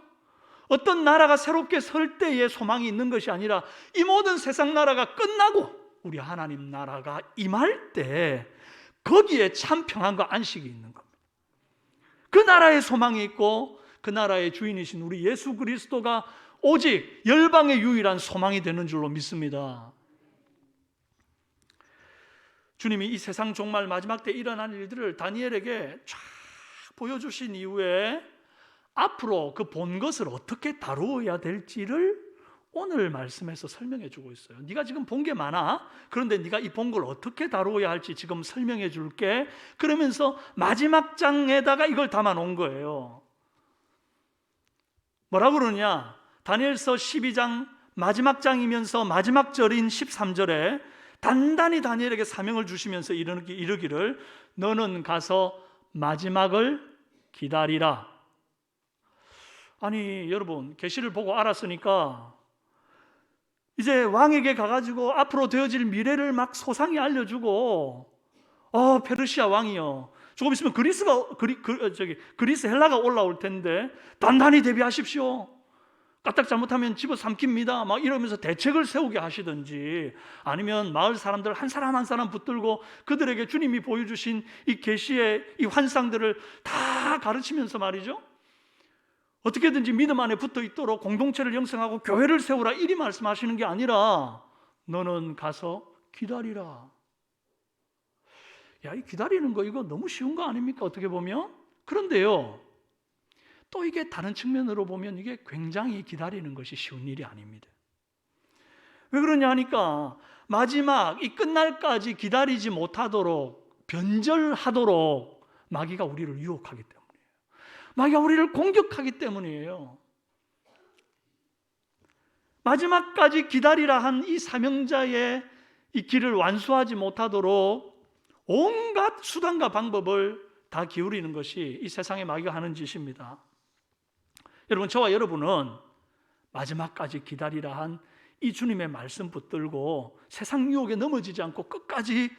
S6: 어떤 나라가 새롭게 설 때에 소망이 있는 것이 아니라 이 모든 세상 나라가 끝나고 우리 하나님 나라가 임할 때 거기에 참 평안과 안식이 있는 겁니다. 그 나라에 소망이 있고 그 나라의 주인이신 우리 예수 그리스도가 오직 열방의 유일한 소망이 되는 줄로 믿습니다. 주님이 이 세상 종말 마지막 때 일어날 일들을 다니엘에게 쫙 보여주신 이후에 앞으로 그 본 것을 어떻게 다루어야 될지를 오늘 말씀에서 설명해 주고 있어요. 네가 지금 본 게 많아. 그런데 네가 이 본 걸 어떻게 다루어야 할지 지금 설명해 줄게. 그러면서 마지막 장에다가 이걸 담아 놓은 거예요. 뭐라 그러냐? 다니엘서 12장 마지막 장이면서 마지막 절인 13절에 단단히 다니엘에게 사명을 주시면서 이르기를 너는 가서 마지막을 기다리라. 아니 여러분, 계시를 보고 알았으니까 이제 왕에게 가가지고 앞으로 되어질 미래를 막 소상히 알려주고, 페르시아 왕이요, 조금 있으면 그리스 헬라가 올라올 텐데 단단히 대비하십시오. 까딱 잘못하면 집어삼킵니다. 막 이러면서 대책을 세우게 하시든지, 아니면 마을 사람들 한 사람 한 사람 붙들고 그들에게 주님이 보여주신 이 계시의 이 환상들을 다 가르치면서 말이죠, 어떻게든지 믿음 안에 붙어 있도록 공동체를 형성하고 교회를 세우라, 이리 말씀하시는 게 아니라 너는 가서 기다리라. 야, 이 기다리는 거 이거 너무 쉬운 거 아닙니까? 어떻게 보면. 그런데요, 또 이게 다른 측면으로 보면 이게 굉장히 기다리는 것이 쉬운 일이 아닙니다. 왜 그러냐 하니까 마지막 이 끝날까지 기다리지 못하도록 변절하도록 마귀가 우리를 유혹하기 때문이에요. 마귀가 우리를 공격하기 때문이에요. 마지막까지 기다리라 한 이 사명자의 이 길을 완수하지 못하도록 온갖 수단과 방법을 다 기울이는 것이 이 세상의 마귀가 하는 짓입니다. 여러분, 저와 여러분은 마지막까지 기다리라 한 이 주님의 말씀 붙들고 세상 유혹에 넘어지지 않고 끝까지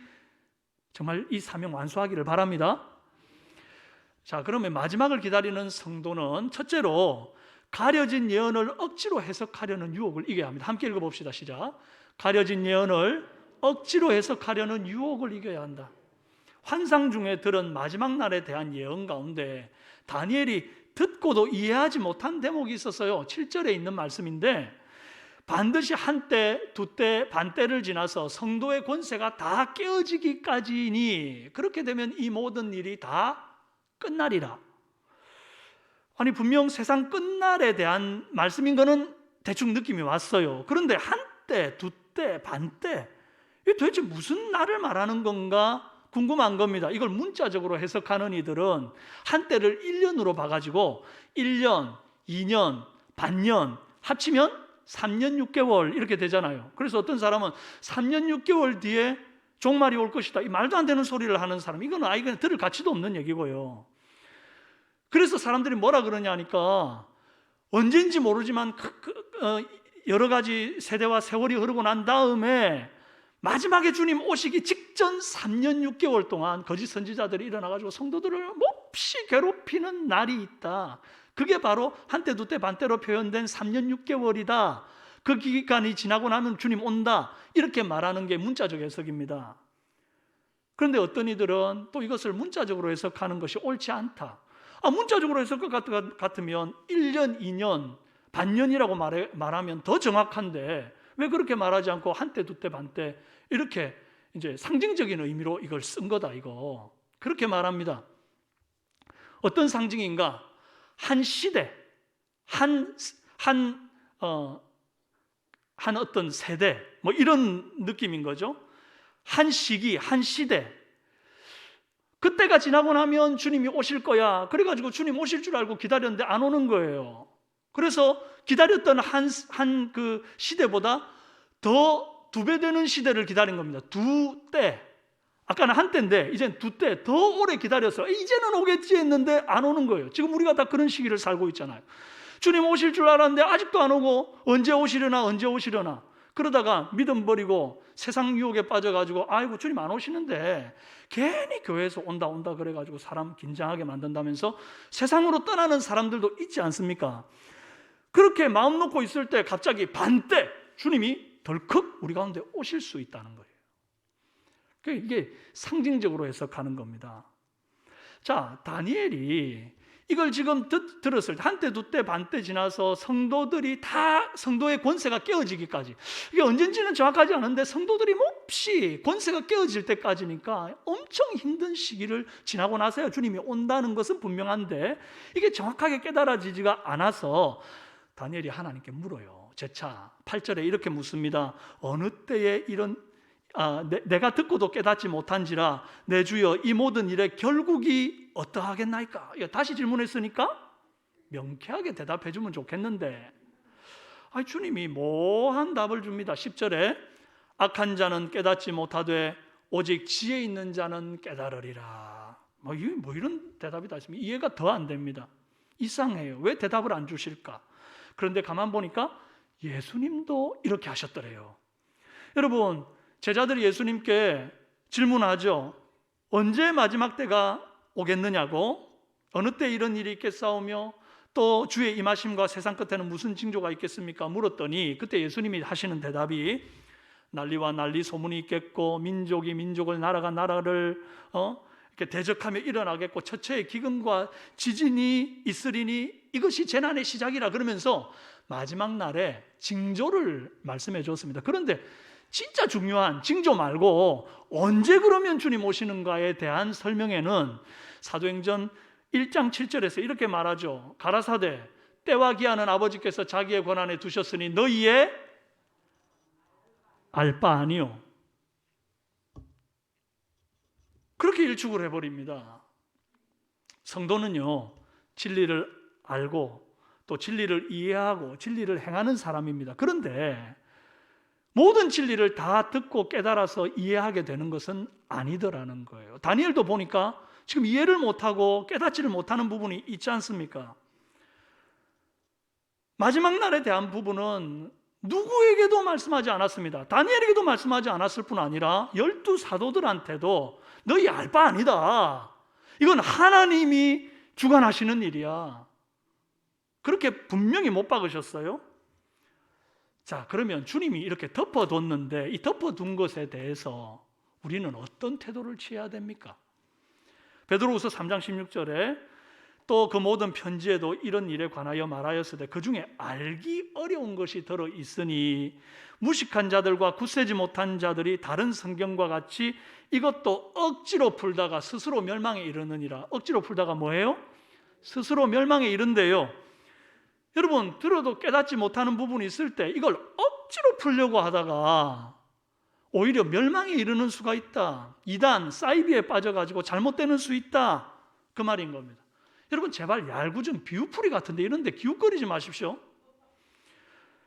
S6: 정말 이 사명 완수하기를 바랍니다. 자, 그러면 마지막을 기다리는 성도는 첫째로 가려진 예언을 억지로 해석하려는 유혹을 이겨야 합니다. 함께 읽어봅시다. 시작. 가려진 예언을 억지로 해석하려는 유혹을 이겨야 한다. 환상 중에 들은 마지막 날에 대한 예언 가운데 다니엘이 듣고도 이해하지 못한 대목이 있었어요. 7절에 있는 말씀인데, 반드시 한때, 두때, 반때를 지나서 성도의 권세가 다 깨어지기까지니 그렇게 되면 이 모든 일이 다 끝나리라. 아니, 분명 세상 끝날에 대한 말씀인 거는 대충 느낌이 왔어요. 그런데 한때, 두때, 반때, 이게 도대체 무슨 날을 말하는 건가 궁금한 겁니다. 이걸 문자적으로 해석하는 이들은 한때를 1년으로 봐가지고 1년, 2년, 반년 합치면 3년 6개월 이렇게 되잖아요. 그래서 어떤 사람은 3년 6개월 뒤에 종말이 올 것이다, 이 말도 안 되는 소리를 하는 사람, 이거는 아이가 들을 가치도 없는 얘기고요. 그래서 사람들이 뭐라 그러냐 하니까 언제인지 모르지만 여러 가지 세대와 세월이 흐르고 난 다음에 마지막에 주님 오시기 직전 3년 6개월 동안 거짓 선지자들이 일어나가지고 성도들을 몹시 괴롭히는 날이 있다. 그게 바로 한때 두때 반때로 표현된 3년 6개월이다. 그 기간이 지나고 나면 주님 온다. 이렇게 말하는 게 문자적 해석입니다. 그런데 어떤 이들은 또 이것을 문자적으로 해석하는 것이 옳지 않다. 문자적으로 해석할 것 같으면 1년, 2년, 반년이라고 말하면 더 정확한데 왜 그렇게 말하지 않고 한때, 두때, 반때 이렇게 이제 상징적인 의미로 이걸 쓴 거다, 이거. 그렇게 말합니다. 어떤 상징인가? 한 시대, 한 어떤 세대, 뭐 이런 느낌인 거죠. 한 시기, 한 시대. 그때가 지나고 나면 주님이 오실 거야. 그래가지고 주님 오실 줄 알고 기다렸는데 안 오는 거예요. 그래서 기다렸던 한 그 시대보다 더 2배 되는 시대를 기다린 겁니다. 2때. 아까는 한때인데 이제는 2때 더 오래 기다려서 이제는 오겠지 했는데 안 오는 거예요. 지금 우리가 다 그런 시기를 살고 있잖아요. 주님 오실 줄 알았는데 아직도 안 오고 언제 오시려나 그러다가 믿음 버리고 세상 유혹에 빠져가지고 아이고 주님 안 오시는데 괜히 교회에서 온다 그래가지고 사람 긴장하게 만든다면서 세상으로 떠나는 사람들도 있지 않습니까? 그렇게 마음 놓고 있을 때 갑자기 반때 주님이 덜컥 우리 가운데 오실 수 있다는 거예요. 이게 상징적으로 해석하는 겁니다. 자, 다니엘이 이걸 지금 들었을 때 한때, 두때, 반때 지나서 성도들이 다 성도의 권세가 깨어지기까지, 이게 언젠지는 정확하지 않은데 성도들이 몹시 권세가 깨어질 때까지니까 엄청 힘든 시기를 지나고 나서야 주님이 온다는 것은 분명한데 이게 정확하게 깨달아지지가 않아서 다니엘이 하나님께 물어요. 재차 8절에 이렇게 묻습니다. 어느 때에 이런 내가 듣고도 깨닫지 못한지라 내 주여 이 모든 일의 결국이 어떠하겠나이까? 다시 질문했으니까 명쾌하게 대답해 주면 좋겠는데 주님이 뭐한 답을 줍니다. 10절에 악한 자는 깨닫지 못하되 오직 지혜 있는 자는 깨달으리라. 뭐 이런 대답이 다 있습니다. 이해가 더 안 됩니다. 이상해요. 왜 대답을 안 주실까? 그런데 가만 보니까 예수님도 이렇게 하셨더래요. 여러분, 제자들이 예수님께 질문하죠. 언제 마지막 때가 오겠느냐고, 어느 때 이런 일이 있겠사오며 또 주의 임하심과 세상 끝에는 무슨 징조가 있겠습니까? 물었더니 그때 예수님이 하시는 대답이 난리와 난리 소문이 있겠고 민족이 민족을 나라가 나라를 이렇게 대적하며 일어나겠고 처처의 기근과 지진이 있으리니 이것이 재난의 시작이라 그러면서 마지막 날에 징조를 말씀해 줬습니다. 그런데 진짜 중요한 징조 말고 언제 그러면 주님 오시는가에 대한 설명에는 사도행전 1장 7절에서 이렇게 말하죠. 가라사대 때와 기한은 아버지께서 자기의 권한에 두셨으니 너희의 알 바 아니요. 그렇게 일축을 해버립니다. 성도는요, 진리를 알고 또 진리를 이해하고 진리를 행하는 사람입니다. 그런데 모든 진리를 다 듣고 깨달아서 이해하게 되는 것은 아니더라는 거예요. 다니엘도 보니까 지금 이해를 못하고 깨닫지를 못하는 부분이 있지 않습니까? 마지막 날에 대한 부분은 누구에게도 말씀하지 않았습니다. 다니엘에게도 말씀하지 않았을 뿐 아니라 12 사도들한테도 너희 알 바 아니다. 이건 하나님이 주관하시는 일이야. 그렇게 분명히 못 박으셨어요. 자, 그러면 주님이 이렇게 덮어뒀는데 이 덮어둔 것에 대해서 우리는 어떤 태도를 취해야 됩니까? 베드로후서 3장 16절에 또 그 모든 편지에도 이런 일에 관하여 말하였으되 그 중에 알기 어려운 것이 들어 있으니 무식한 자들과 굳세지 못한 자들이 다른 성경과 같이 이것도 억지로 풀다가 스스로 멸망에 이르느니라. 억지로 풀다가 뭐예요? 스스로 멸망에 이른대요. 여러분, 들어도 깨닫지 못하는 부분이 있을 때 이걸 억지로 풀려고 하다가 오히려 멸망에 이르는 수가 있다. 이단, 사이비에 빠져가지고 잘못되는 수 있다. 그 말인 겁니다. 여러분, 제발 얄궂은 비유풀이 같은데 이런 데 기웃거리지 마십시오.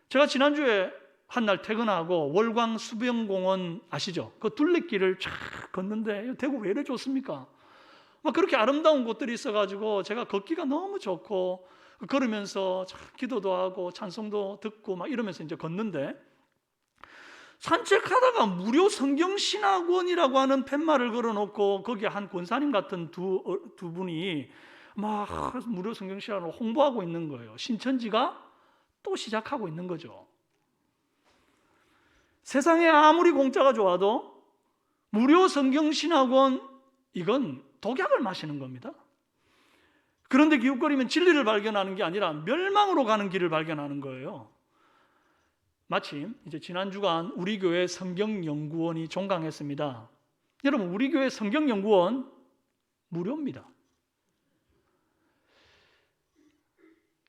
S6: 제가 지난주에 한날 퇴근하고 월광 수변공원 아시죠? 그 둘레길을 쫙 걷는데 대구 왜 이래 좋습니까? 막 그렇게 아름다운 곳들이 있어가지고 제가 걷기가 너무 좋고 걸으면서 참 기도도 하고 찬송도 듣고 막 이러면서 이제 걷는데 산책하다가 무료 성경신학원이라고 하는 팻말을 걸어놓고 거기에 한 권사님 같은 두 분이 막 무료 성경신학원을 홍보하고 있는 거예요. 신천지가 또 시작하고 있는 거죠. 세상에 아무리 공짜가 좋아도 무료 성경신학원, 이건 독약을 마시는 겁니다. 그런데 기웃거리면 진리를 발견하는 게 아니라 멸망으로 가는 길을 발견하는 거예요. 마침 이제 지난 주간 우리 교회 성경연구원이 종강했습니다. 여러분, 우리 교회 성경연구원 무료입니다.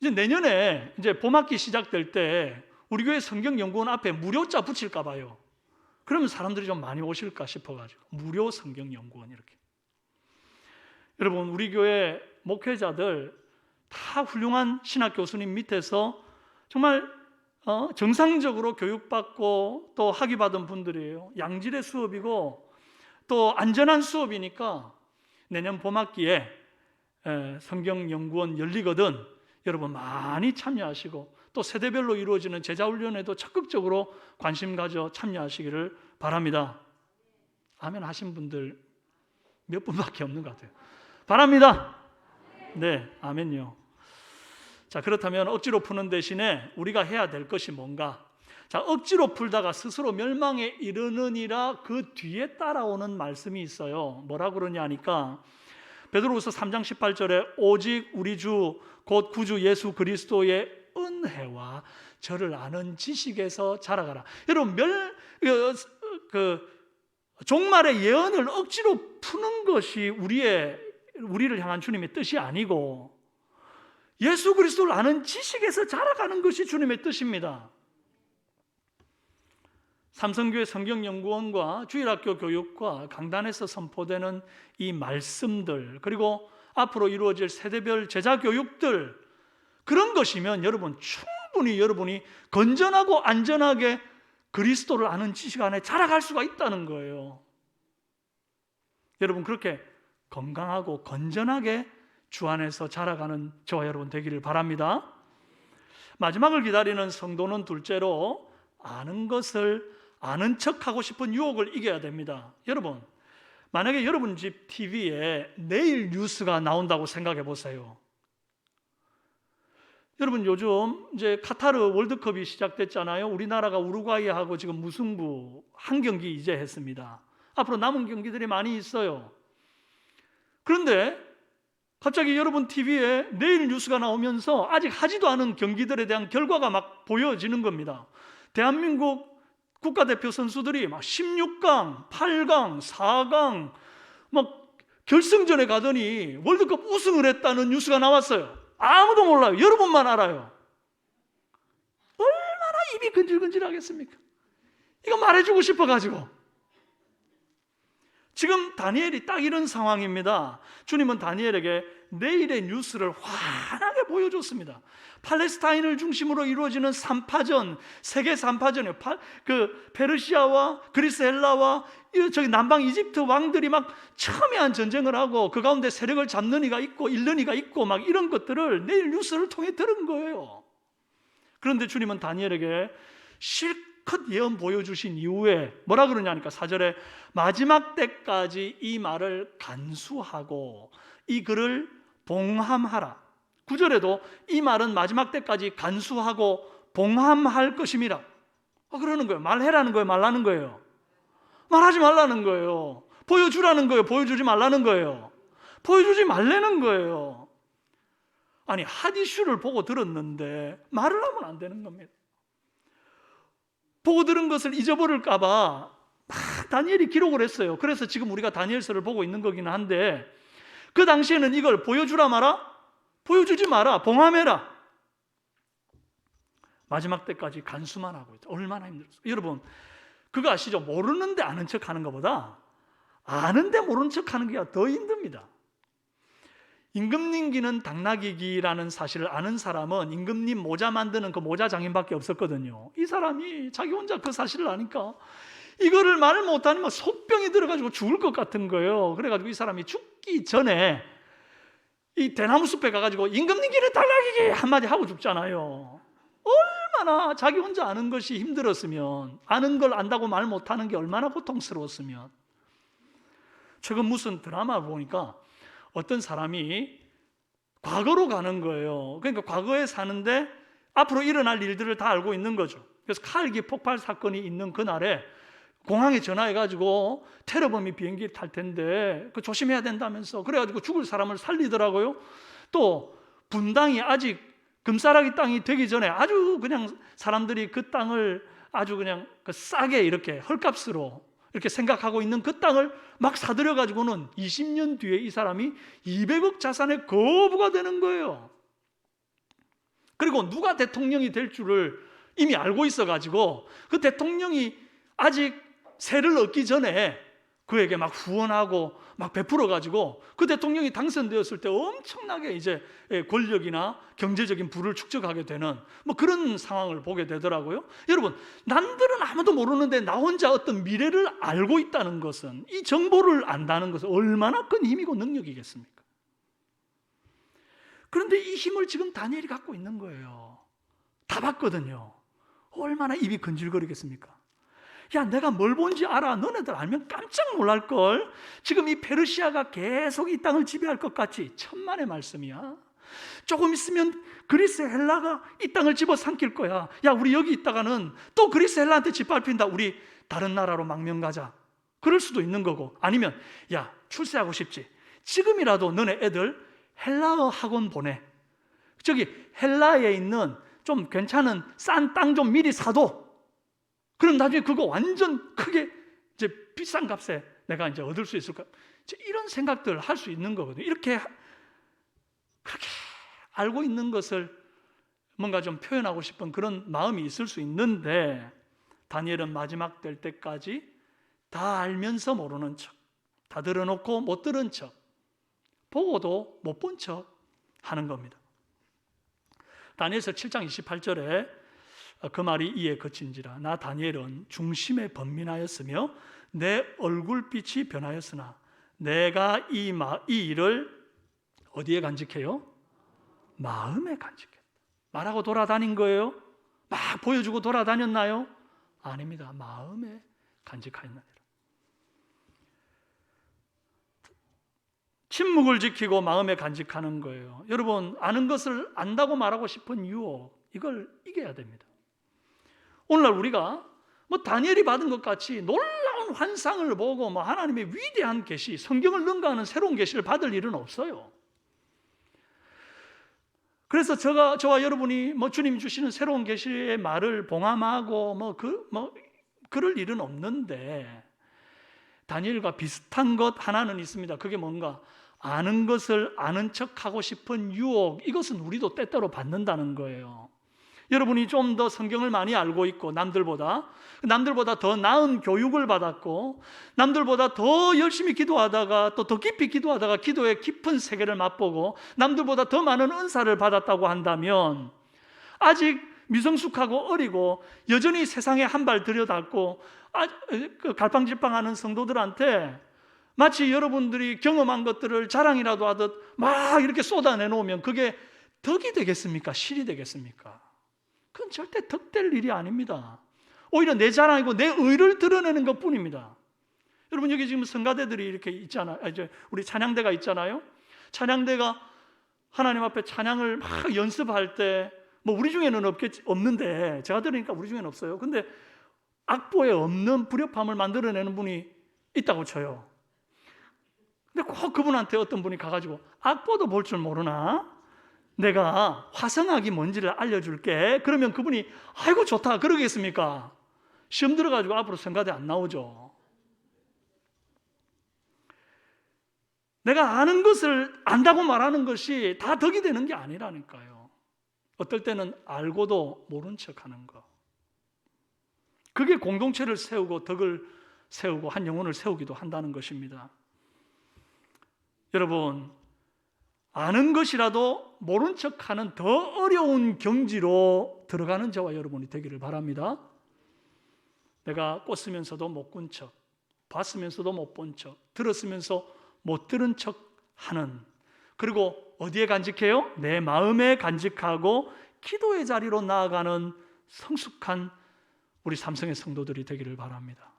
S6: 이제 내년에 이제 봄학기 시작될 때 우리 교회 성경연구원 앞에 무료자 붙일까 봐요. 그러면 사람들이 좀 많이 오실까 싶어가지고 무료 성경연구원 이렇게. 여러분, 우리 교회 목회자들 다 훌륭한 신학 교수님 밑에서 정말 정상적으로 교육받고 또 학위 받은 분들이에요. 양질의 수업이고 또 안전한 수업이니까 내년 봄학기에 성경연구원 열리거든 여러분 많이 참여하시고 또 세대별로 이루어지는 제자훈련에도 적극적으로 관심 가져 참여하시기를 바랍니다. 아멘 하신 분들 몇 분밖에 없는 것 같아요. 바랍니다. 네, 아멘요. 자, 그렇다면 억지로 푸는 대신에 우리가 해야 될 것이 뭔가? 자, 억지로 풀다가 스스로 멸망에 이르느니라 그 뒤에 따라오는 말씀이 있어요. 뭐라 그러냐 하니까 베드로후서 3장 18절에 오직 우리 주 곧 구주 예수 그리스도의 은혜와 저를 아는 지식에서 자라가라. 여러분, 종말의 예언을 억지로 푸는 것이 우리를 향한 주님의 뜻이 아니고 예수 그리스도를 아는 지식에서 자라가는 것이 주님의 뜻입니다. 삼성교회 성경연구원과 주일학교 교육과 강단에서 선포되는 이 말씀들, 그리고 앞으로 이루어질 세대별 제자 교육들, 그런 것이면 여러분 충분히 여러분이 건전하고 안전하게 그리스도를 아는 지식 안에 자라갈 수가 있다는 거예요. 여러분, 그렇게 건강하고 건전하게 주 안에서 자라가는 저와 여러분 되기를 바랍니다. 마지막을 기다리는 성도는 둘째로 아는 것을 아는 척하고 싶은 유혹을 이겨야 됩니다. 여러분, 만약에 여러분 집 TV에 내일 뉴스가 나온다고 생각해 보세요. 여러분, 요즘 이제 카타르 월드컵이 시작됐잖아요. 우리나라가 우루과이하고 지금 무승부 한 경기 이제 했습니다. 앞으로 남은 경기들이 많이 있어요. 그런데 갑자기 여러분 TV에 내일 뉴스가 나오면서 아직 하지도 않은 경기들에 대한 결과가 막 보여지는 겁니다. 대한민국 국가대표 선수들이 막 16강, 8강, 4강 막 결승전에 가더니 월드컵 우승을 했다는 뉴스가 나왔어요. 아무도 몰라요. 여러분만 알아요. 얼마나 입이 근질근질하겠습니까? 이거 말해주고 싶어가지고. 지금 다니엘이 딱 이런 상황입니다. 주님은 다니엘에게 내일의 뉴스를 환하게 보여줬습니다. 팔레스타인을 중심으로 이루어지는 3파전, 세계 3파전이에요. 그 페르시아와 그리스 헬라와 저기 남방 이집트 왕들이 막 첨예한 전쟁을 하고 그 가운데 세력을 잡는 이가 있고 잃는 이가 있고 막 이런 것들을 내일 뉴스를 통해 들은 거예요. 그런데 주님은 다니엘에게 실컷 예언 보여주신 이후에 뭐라 그러냐니까 4절에 마지막 때까지 이 말을 간수하고 이 글을 봉함하라. 9절에도 이 말은 마지막 때까지 간수하고 봉함할 것임이라. 그러는 거예요. 말해라는 거예요, 말라는 거예요? 말하지 말라는 거예요. 보여주라는 거예요, 보여주지 말라는 거예요? 보여주지 말라는 거예요. 아니, 핫 이슈를 보고 들었는데 말을 하면 안 되는 겁니다. 보고 들은 것을 잊어버릴까 봐 막 다니엘이 기록을 했어요. 그래서 지금 우리가 다니엘서를 보고 있는 거긴 한데 그 당시에는 이걸 보여주라 마라? 보여주지 마라, 봉함해라. 마지막 때까지 간수만 하고 있다. 얼마나 힘들었어요. 여러분, 그거 아시죠? 모르는데 아는 척하는 것보다 아는데 모르는 척하는 게 더 힘듭니다. 임금님기는 당나귀기라는 사실을 아는 사람은 임금님 모자 만드는 그 모자 장인밖에 없었거든요. 이 사람이 자기 혼자 그 사실을 아니까 이거를 말 못하면 속병이 들어가지고 죽을 것 같은 거예요. 그래가지고 이 사람이 죽기 전에 이 대나무 숲에 가가지고 임금님기는 당나귀기 한마디 하고 죽잖아요. 얼마나 자기 혼자 아는 것이 힘들었으면, 아는 걸 안다고 말 못하는 게 얼마나 고통스러웠으면. 최근 무슨 드라마를 보니까 어떤 사람이 과거로 가는 거예요. 그러니까 과거에 사는데 앞으로 일어날 일들을 다 알고 있는 거죠. 그래서 칼기 폭발 사건이 있는 그날에 공항에 전화해가지고 테러범이 비행기 탈 텐데 그 조심해야 된다면서 그래가지고 죽을 사람을 살리더라고요. 또 분당이 아직 금싸라기 땅이 되기 전에 아주 그냥 사람들이 그 땅을 아주 그냥 그 싸게 이렇게 헐값으로 이렇게 생각하고 있는 그 땅을 막 사들여가지고는 20년 뒤에 이 사람이 200억 자산의 거부가 되는 거예요. 그리고 누가 대통령이 될 줄을 이미 알고 있어가지고 그 대통령이 아직 세를 얻기 전에 그에게 막 후원하고 막 베풀어가지고 그 대통령이 당선되었을 때 엄청나게 이제 권력이나 경제적인 부를 축적하게 되는 뭐 그런 상황을 보게 되더라고요. 여러분, 남들은 아무도 모르는데 나 혼자 어떤 미래를 알고 있다는 것은, 이 정보를 안다는 것은 얼마나 큰 힘이고 능력이겠습니까? 그런데 이 힘을 지금 다니엘이 갖고 있는 거예요. 다 봤거든요. 얼마나 입이 근질거리겠습니까? 야, 내가 뭘 본지 알아. 너네들 알면 깜짝 놀랄걸. 지금 이 페르시아가 계속 이 땅을 지배할 것 같지? 천만의 말씀이야. 조금 있으면 그리스 헬라가 이 땅을 집어삼킬 거야. 야, 우리 여기 있다가는 또 그리스 헬라한테 짓밟힌다. 우리 다른 나라로 망명 가자. 그럴 수도 있는 거고, 아니면 야, 출세하고 싶지? 지금이라도 너네 애들 헬라어 학원 보내. 저기 헬라에 있는 좀 괜찮은 싼 땅 좀 미리 사둬. 그럼 나중에 그거 완전 크게 이제 비싼 값에 내가 이제 얻을 수 있을까? 이런 생각들 할 수 있는 거거든요. 이렇게 그렇게 알고 있는 것을 뭔가 좀 표현하고 싶은 그런 마음이 있을 수 있는데, 다니엘은 마지막 될 때까지 다 알면서 모르는 척, 다 들어놓고 못 들은 척, 보고도 못 본 척 하는 겁니다. 다니엘서 7장 28절에 그 말이 이에 그친지라 나 다니엘은 중심에 번민하였으며 내 얼굴빛이 변하였으나 내가 이 일을 어디에 간직해요? 마음에 간직했다. 말하고 돌아다닌 거예요? 막 보여주고 돌아다녔나요? 아닙니다. 마음에 간직하였느니라. 침묵을 지키고 마음에 간직하는 거예요. 여러분, 아는 것을 안다고 말하고 싶은 유혹, 이걸 이겨야 됩니다. 오늘날 우리가 뭐 다니엘이 받은 것 같이 놀라운 환상을 보고 뭐 하나님의 위대한 계시, 성경을 능가하는 새로운 계시를 받을 일은 없어요. 그래서 저와 여러분이 뭐 주님 주시는 새로운 계시의 말을 봉함하고 그럴 일은 없는데, 다니엘과 비슷한 것 하나는 있습니다. 그게 뭔가? 아는 것을 아는 척하고 싶은 유혹. 이것은 우리도 때때로 받는다는 거예요. 여러분이 좀 더 성경을 많이 알고 있고 남들보다 더 나은 교육을 받았고 남들보다 더 열심히 기도하다가 또 더 깊이 기도하다가 기도의 깊은 세계를 맛보고 남들보다 더 많은 은사를 받았다고 한다면 아직 미성숙하고 어리고 여전히 세상에 한 발 들여닫고 갈팡질팡하는 성도들한테 마치 여러분들이 경험한 것들을 자랑이라도 하듯 막 이렇게 쏟아내 놓으면 그게 덕이 되겠습니까? 실이 되겠습니까? 그건 절대 덕될 일이 아닙니다. 오히려 내 자랑이고 내 의를 드러내는 것뿐입니다. 여러분 여기 지금 성가대들이 이렇게 있잖아요. 이제 우리 찬양대가 있잖아요. 찬양대가 하나님 앞에 찬양을 막 연습할 때 뭐 우리 중에는 없는데 제가 들으니까 우리 중에는 없어요. 근데 악보에 없는 불협함을 만들어내는 분이 있다고 쳐요. 근데 꼭 그분한테 어떤 분이 가가지고 악보도 볼 줄 모르나? 내가 화성악이 뭔지를 알려줄게. 그러면 그분이 아이고 좋다 그러겠습니까? 시험 들어가지고 앞으로 성가대 안 나오죠. 내가 아는 것을 안다고 말하는 것이 다 덕이 되는 게 아니라니까요. 어떨 때는 알고도 모른 척하는 거. 그게 공동체를 세우고 덕을 세우고 한 영혼을 세우기도 한다는 것입니다. 여러분, 아는 것이라도 모른 척하는 더 어려운 경지로 들어가는 저와 여러분이 되기를 바랍니다. 내가 꽂으면서도 못 꾼 척, 봤으면서도 못 본 척, 들었으면서 못 들은 척 하는, 그리고 어디에 간직해요? 내 마음에 간직하고 기도의 자리로 나아가는 성숙한 우리 삼성의 성도들이 되기를 바랍니다.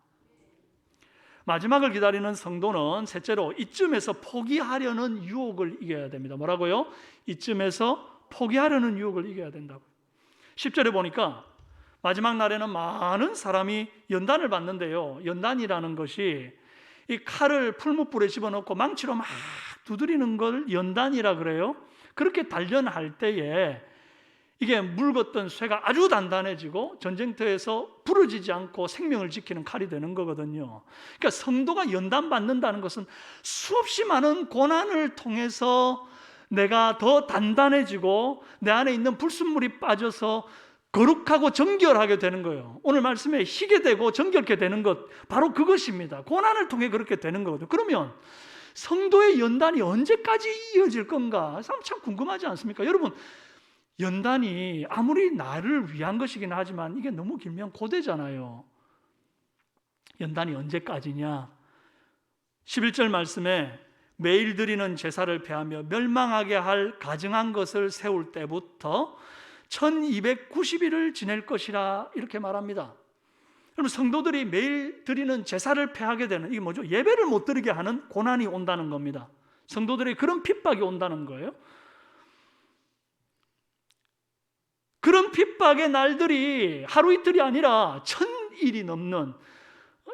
S6: 마지막을 기다리는 성도는 셋째로 이쯤에서 포기하려는 유혹을 이겨야 됩니다. 뭐라고요? 이쯤에서 포기하려는 유혹을 이겨야 된다고요. 10절에 보니까 마지막 날에는 많은 사람이 연단을 받는데요. 연단이라는 것이 이 칼을 풀무불에 집어넣고 망치로 막 두드리는 걸 연단이라 그래요. 그렇게 단련할 때에 이게 물걷던 쇠가 아주 단단해지고 전쟁터에서 부러지지 않고 생명을 지키는 칼이 되는 거거든요. 그러니까 성도가 연단받는다는 것은 수없이 많은 고난을 통해서 내가 더 단단해지고 내 안에 있는 불순물이 빠져서 거룩하고 정결하게 되는 거예요. 오늘 말씀에 희게 되고 정결케 되는 것, 바로 그것입니다. 고난을 통해 그렇게 되는 거거든요. 그러면 성도의 연단이 언제까지 이어질 건가? 참 궁금하지 않습니까? 여러분, 연단이 아무리 나를 위한 것이긴 하지만 이게 너무 길면 고되잖아요. 연단이 언제까지냐? 11절 말씀에 매일 드리는 제사를 폐하며 멸망하게 할 가증한 것을 세울 때부터 1290일을 지낼 것이라 이렇게 말합니다. 여러분, 성도들이 매일 드리는 제사를 폐하게 되는, 이게 뭐죠? 예배를 못 드리게 하는 고난이 온다는 겁니다. 성도들이 그런 핍박이 온다는 거예요. 그런 핍박의 날들이 하루 이틀이 아니라 1000일이 넘는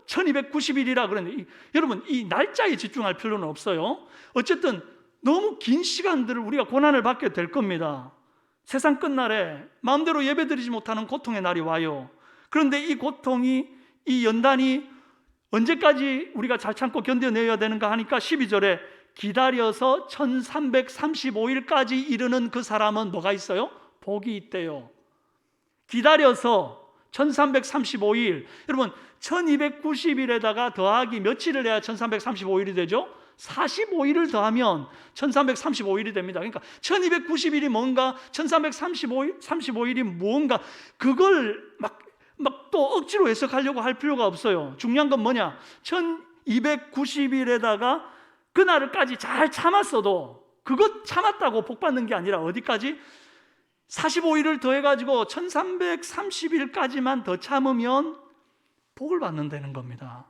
S6: 1290일이라 그러는데, 여러분 이 날짜에 집중할 필요는 없어요. 어쨌든 너무 긴 시간들을 우리가 고난을 받게 될 겁니다. 세상 끝날에 마음대로 예배드리지 못하는 고통의 날이 와요. 그런데 이 고통이, 이 연단이 언제까지 우리가 잘 참고 견뎌내야 되는가 하니까 12절에 기다려서 1335일까지 이르는 그 사람은 뭐가 있어요? 복이 있대요. 기다려서 1335일. 여러분 1290일에다가 더하기 며칠을 해야 1335일이 되죠? 45일을 더하면 1335일이 됩니다. 그러니까 1290일이 뭔가, 1335일이 뭔가, 그걸 막 또 억지로 해석하려고 할 필요가 없어요. 중요한 건 뭐냐? 1290일에다가 그날까지 잘 참았어도 그것 참았다고 복 받는 게 아니라 어디까지? 45일을 더해가지고 1330일까지만 더 참으면 복을 받는다는 겁니다.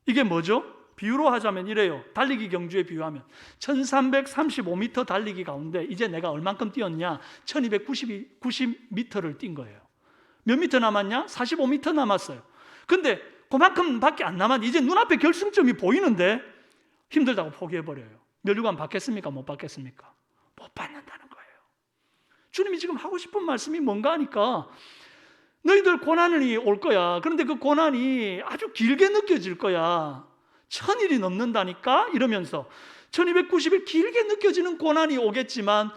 S6: 이게 뭐죠? 비유로 하자면 이래요. 달리기 경주에 비유하면 1335m 달리기 가운데 이제 내가 얼만큼 뛰었냐? 1290m를 뛴 거예요. 몇 미터 남았냐? 45m 남았어요. 근데 그만큼 밖에 안 남았는데 이제 눈앞에 결승점이 보이는데 힘들다고 포기해버려요. 면류관 받겠습니까? 못 받겠습니까? 못 받는다는 거예요. 주님이 지금 하고 싶은 말씀이 뭔가 하니까 너희들 고난이 올 거야. 그런데 그 고난이 아주 길게 느껴질 거야. 1000일이 넘는다니까? 이러면서 1290일 길게 느껴지는 고난이 오겠지만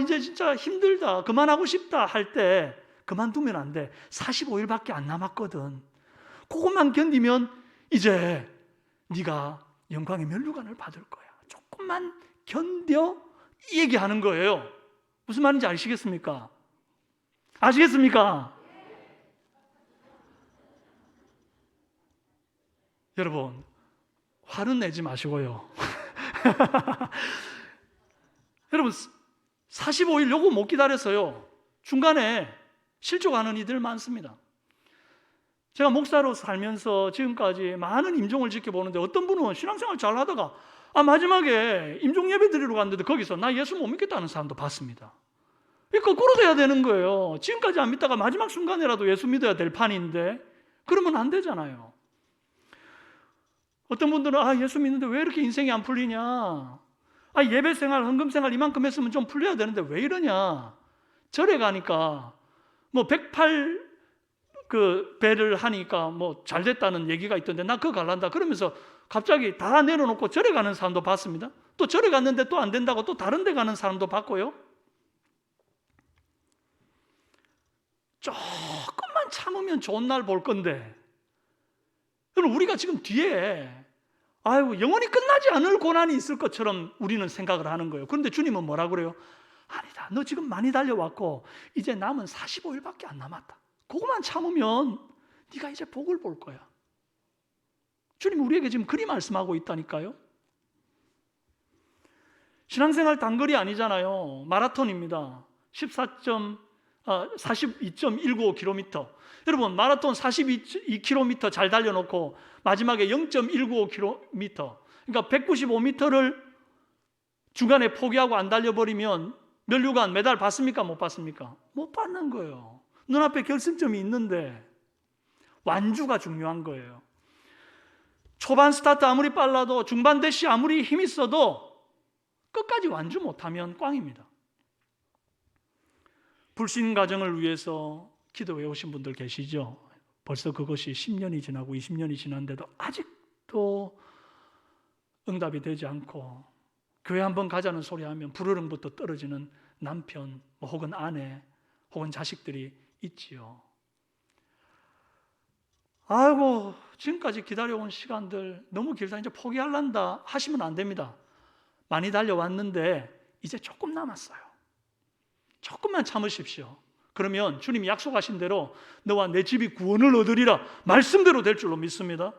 S6: 이제 진짜 힘들다, 그만하고 싶다 할 때 그만두면 안 돼. 45일밖에 안 남았거든. 그것만 견디면 이제 네가 영광의 면류관을 받을 거야. 조금만 견뎌, 이 얘기하는 거예요. 무슨 말인지 아시겠습니까? 아시겠습니까? 여러분, 화는 내지 마시고요. 여러분, 45일 요거 못 기다렸어요. 중간에 실족하는 이들 많습니다. 제가 목사로 살면서 지금까지 많은 임종을 지켜보는데 어떤 분은 신앙생활 잘 하다가 마지막에 임종 예배 드리러 갔는데 거기서 나 예수 못 믿겠다는 사람도 봤습니다. 거꾸로 돼야 되는 거예요. 지금까지 안 믿다가 마지막 순간에라도 예수 믿어야 될 판인데 그러면 안 되잖아요. 어떤 분들은 예수 믿는데 왜 이렇게 인생이 안 풀리냐, 예배 생활, 헌금 생활 이만큼 했으면 좀 풀려야 되는데 왜 이러냐, 절에 가니까 뭐 108 배를 하니까 뭐 잘 됐다는 얘기가 있던데 나 그거 갈란다 그러면서 갑자기 다 내려놓고 절에 가는 사람도 봤습니다. 또 절에 갔는데 또 안 된다고 또 다른 데 가는 사람도 봤고요. 조금만 참으면 좋은 날 볼 건데, 여러분, 우리가 지금 뒤에 영원히 끝나지 않을 고난이 있을 것처럼 우리는 생각을 하는 거예요. 그런데 주님은 뭐라 그래요? 아니다, 너 지금 많이 달려왔고 이제 남은 45일밖에 안 남았다. 그거만 참으면 네가 이제 복을 볼 거야. 주님 우리에게 지금 그리 말씀하고 있다니까요. 신앙생활 단거리 아니잖아요. 마라톤입니다. 42.195km. 여러분, 마라톤 42km 잘 달려놓고 마지막에 0.195km, 그러니까 195m를 중간에 포기하고 안 달려버리면 면류관 메달 받습니까? 못 받습니까? 못 받는 거예요. 눈앞에 결승점이 있는데 완주가 중요한 거예요. 초반 스타트 아무리 빨라도 중반 대시 아무리 힘 있어도 끝까지 완주 못하면 꽝입니다. 불신 가정을 위해서 기도해 오신 분들 계시죠? 벌써 그것이 10년이 지나고 20년이 지났는데도 아직도 응답이 되지 않고 교회 한번 가자는 소리 하면 불어릉부터 떨어지는 남편 혹은 아내 혹은 자식들이 있지요. 지금까지 기다려온 시간들 너무 길다, 이제 포기할란다 하시면 안 됩니다. 많이 달려왔는데 이제 조금 남았어요. 조금만 참으십시오. 그러면 주님이 약속하신 대로 너와 내 집이 구원을 얻으리라 말씀대로 될 줄로 믿습니다.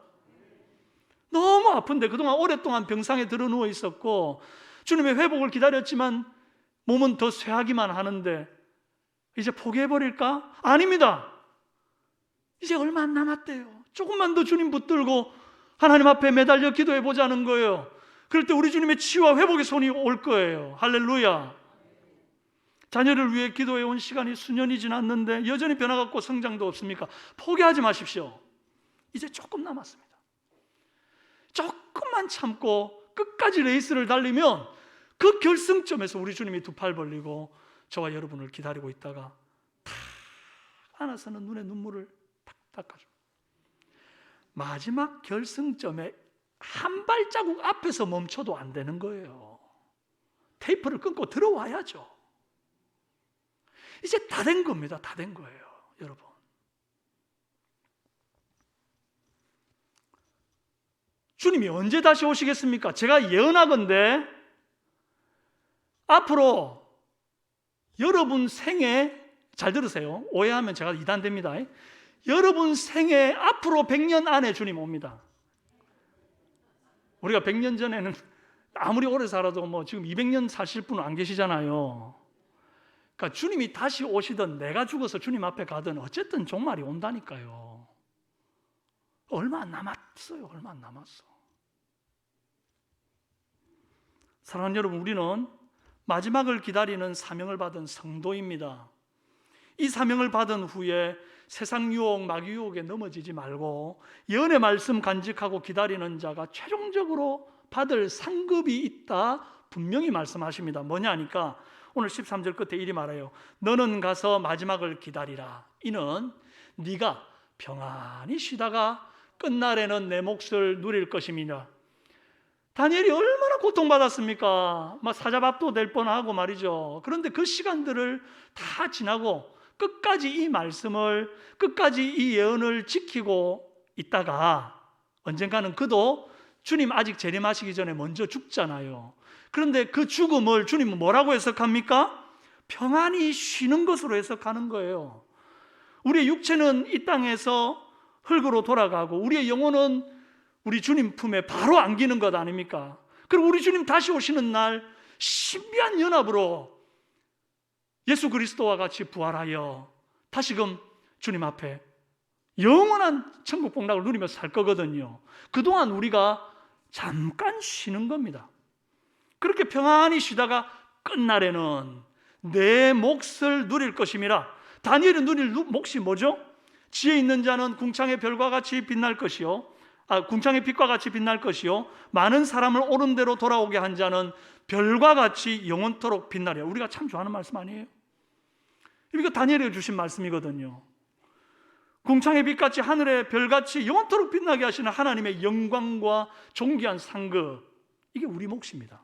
S6: 너무 아픈데 그동안 오랫동안 병상에 들어누워 있었고 주님의 회복을 기다렸지만 몸은 더 쇠하기만 하는데 이제 포기해버릴까? 아닙니다. 이제 얼마 안 남았대요. 조금만 더 주님 붙들고 하나님 앞에 매달려 기도해보자는 거예요. 그럴 때 우리 주님의 치유와 회복의 손이 올 거예요. 할렐루야. 자녀를 위해 기도해온 시간이 수년이 지났는데 여전히 변화가 없고 성장도 없습니까? 포기하지 마십시오. 이제 조금 남았습니다. 조금만 참고 끝까지 레이스를 달리면 그 결승점에서 우리 주님이 두 팔 벌리고 저와 여러분을 기다리고 있다가 탁 안아서는 눈에 눈물을 탁 닦아줍니다. 마지막 결승점에 한 발자국 앞에서 멈춰도 안 되는 거예요. 테이프를 끊고 들어와야죠. 이제 다 된 겁니다. 다 된 거예요, 여러분. 주님이 언제 다시 오시겠습니까? 제가 예언하건대 앞으로 여러분 생에, 잘 들으세요. 오해하면 제가 이단됩니다. 여러분 생에 앞으로 100년 안에 주님 옵니다. 우리가 100년 전에는 아무리 오래 살아도 뭐 지금 200년 사실 분은 안 계시잖아요. 그러니까 주님이 다시 오시든 내가 죽어서 주님 앞에 가든 어쨌든 종말이 온다니까요. 얼마 안 남았어요. 얼마 안 남았어. 사랑하는 여러분, 우리는 마지막을 기다리는 사명을 받은 성도입니다. 이 사명을 받은 후에 세상 유혹, 마귀 유혹에 넘어지지 말고 예언의 말씀 간직하고 기다리는 자가 최종적으로 받을 상급이 있다 분명히 말씀하십니다. 뭐냐 하니까 오늘 13절 끝에 이리 말해요. 너는 가서 마지막을 기다리라. 이는 네가 평안히 쉬다가 끝날에는 내 몫을 누릴 것임이냐. 다니엘이 얼마나 고통받았습니까? 막 사자밥도 될 뻔하고 말이죠. 그런데 그 시간들을 다 지나고 끝까지 이 말씀을, 끝까지 이 예언을 지키고 있다가 언젠가는 그도 주님 아직 재림하시기 전에 먼저 죽잖아요. 그런데 그 죽음을 주님은 뭐라고 해석합니까? 평안히 쉬는 것으로 해석하는 거예요. 우리의 육체는 이 땅에서 흙으로 돌아가고 우리의 영혼은 우리 주님 품에 바로 안기는 것 아닙니까? 그리고 우리 주님 다시 오시는 날 신비한 연합으로 예수 그리스도와 같이 부활하여 다시금 주님 앞에 영원한 천국 복락을 누리며 살 거거든요. 그동안 우리가 잠깐 쉬는 겁니다. 그렇게 평안히 쉬다가 끝날에는 내 몫을 누릴 것임이라. 다니엘이 누릴 몫이 뭐죠? 지혜 있는 자는 궁창의 별과 같이 빛날 것이요, 궁창의 빛과 같이 빛날 것이요, 많은 사람을 옳은 대로 돌아오게 한 자는 별과 같이 영원토록 빛나리라. 우리가 참 좋아하는 말씀 아니에요? 이거 다니엘이 주신 말씀이거든요. 궁창의 빛같이 하늘의 별같이 영원토록 빛나게 하시는 하나님의 영광과 존귀한 상급, 이게 우리 몫입니다.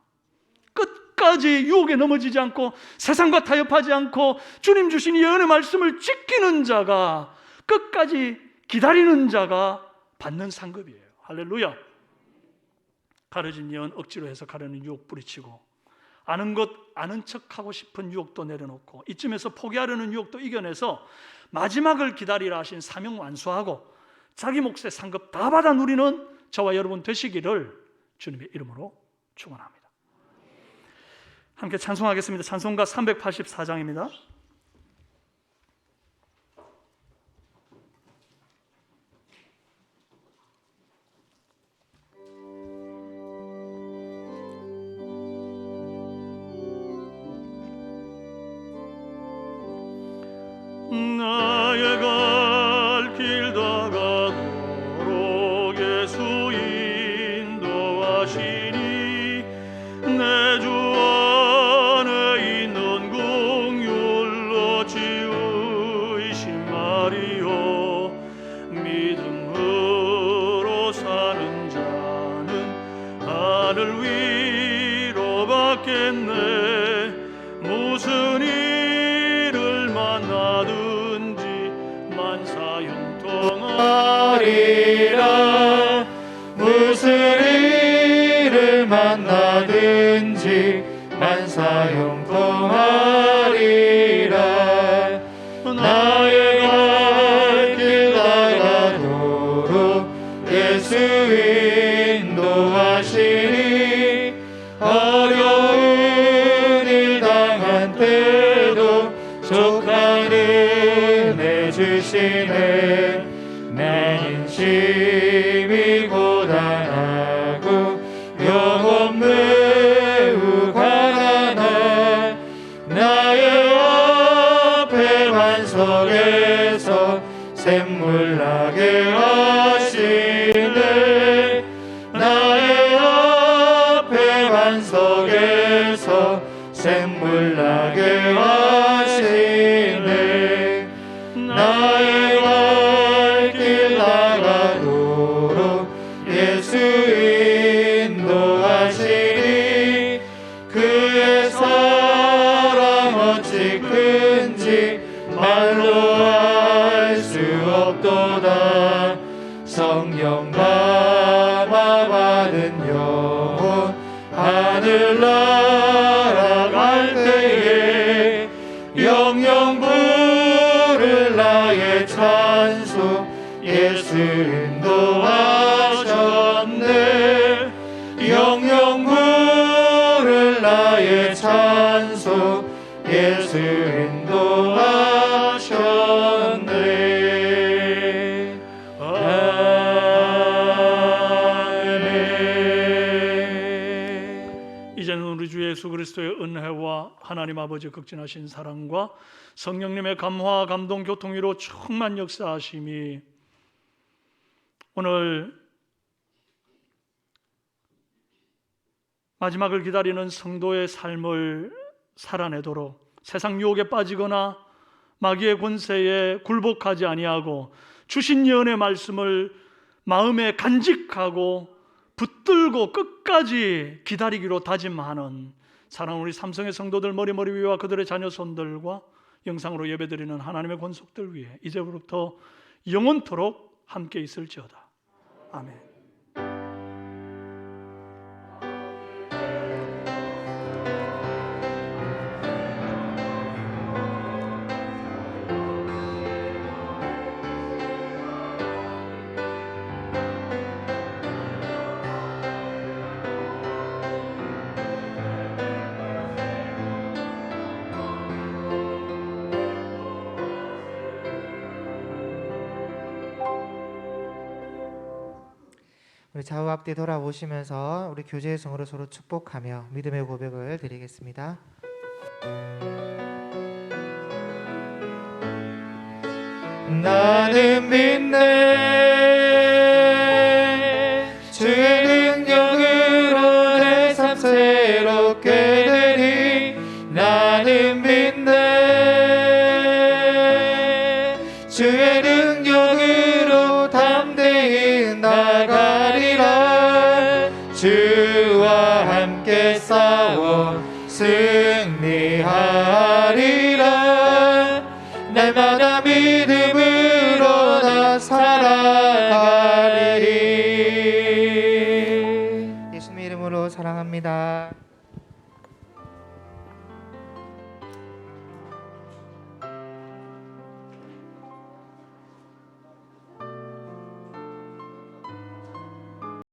S6: 끝까지 유혹에 넘어지지 않고 세상과 타협하지 않고 주님 주신 예언의 말씀을 지키는 자가, 끝까지 기다리는 자가 받는 상급이에요. 할렐루야. 가려진 예언 억지로 해석하려는 유혹 뿌리치고, 아는 것 아는 척하고 싶은 유혹도 내려놓고, 이쯤에서 포기하려는 유혹도 이겨내서 마지막을 기다리라 하신 사명 완수하고 자기 몫의 상급 다 받아 누리는 저와 여러분 되시기를 주님의 이름으로 축원합니다. 함께 찬송하겠습니다. 찬송가 384장입니다. 나의 갈 길 다가도록 예수 인도하시니 내 주 안에 있는 긍휼로 지으신 말이요, 믿음으로 사는 자는 하늘 위로 받겠네. 무슨 일을 만나든지 만사형통하리라.
S3: 무슨 일을 만나든지 만사형통하리라. 나의 갈 길 다가도록 예수 인도하시니 어려운 일 당한 때도 족한 은혜 주시네. 내 인심이 고단하고 영혼 매우 가난하. 나의 앞에 반석에서 샘물 나게 하시네. 나의 앞에 반석에서 샘물 나게 하시네. 나의 갈 길 나가도록 예수 인도하시니 그의 사랑 어찌 큰지 말로 알 수 없도다. 성령 감화 받은 영혼 하늘 날아갈 때에 영영 부를 나의 찬송 예수 인도하셨네. 영영 부를 나의 찬송 예수 인도하셨네. 아멘.
S6: 이제는 우리 주 예수 그리스도의 은혜와 하나님 아버지 극진하신 사랑과 성령님의 감화 감동 교통위로 충만 역사하심이 오늘 마지막을 기다리는 성도의 삶을 살아내도록, 세상 유혹에 빠지거나 마귀의 권세에 굴복하지 아니하고 주신 예언의 말씀을 마음에 간직하고 붙들고 끝까지 기다리기로 다짐하는 사랑하는 우리 삼성의 성도들 머리 위와 그들의 자녀 손들과 영상으로 예배드리는 하나님의 권속들 위해 이제부터 영원토록 함께 있을지어다. 아멘.
S2: 우리 좌우 앞뒤 돌아보시면서 우리 교제의 성으로 서로 축복하며 믿음의 고백을 드리겠습니다.
S3: 나는 믿네 주의 능력으로 내 삶 새롭게 되리. 나는 믿네 주의 능력으로 담대히 나가리라. 주와 함께 싸워 승리하리라. 날마다 믿음으로 나 살아가리.
S2: 예수님 이름으로 사랑합니다.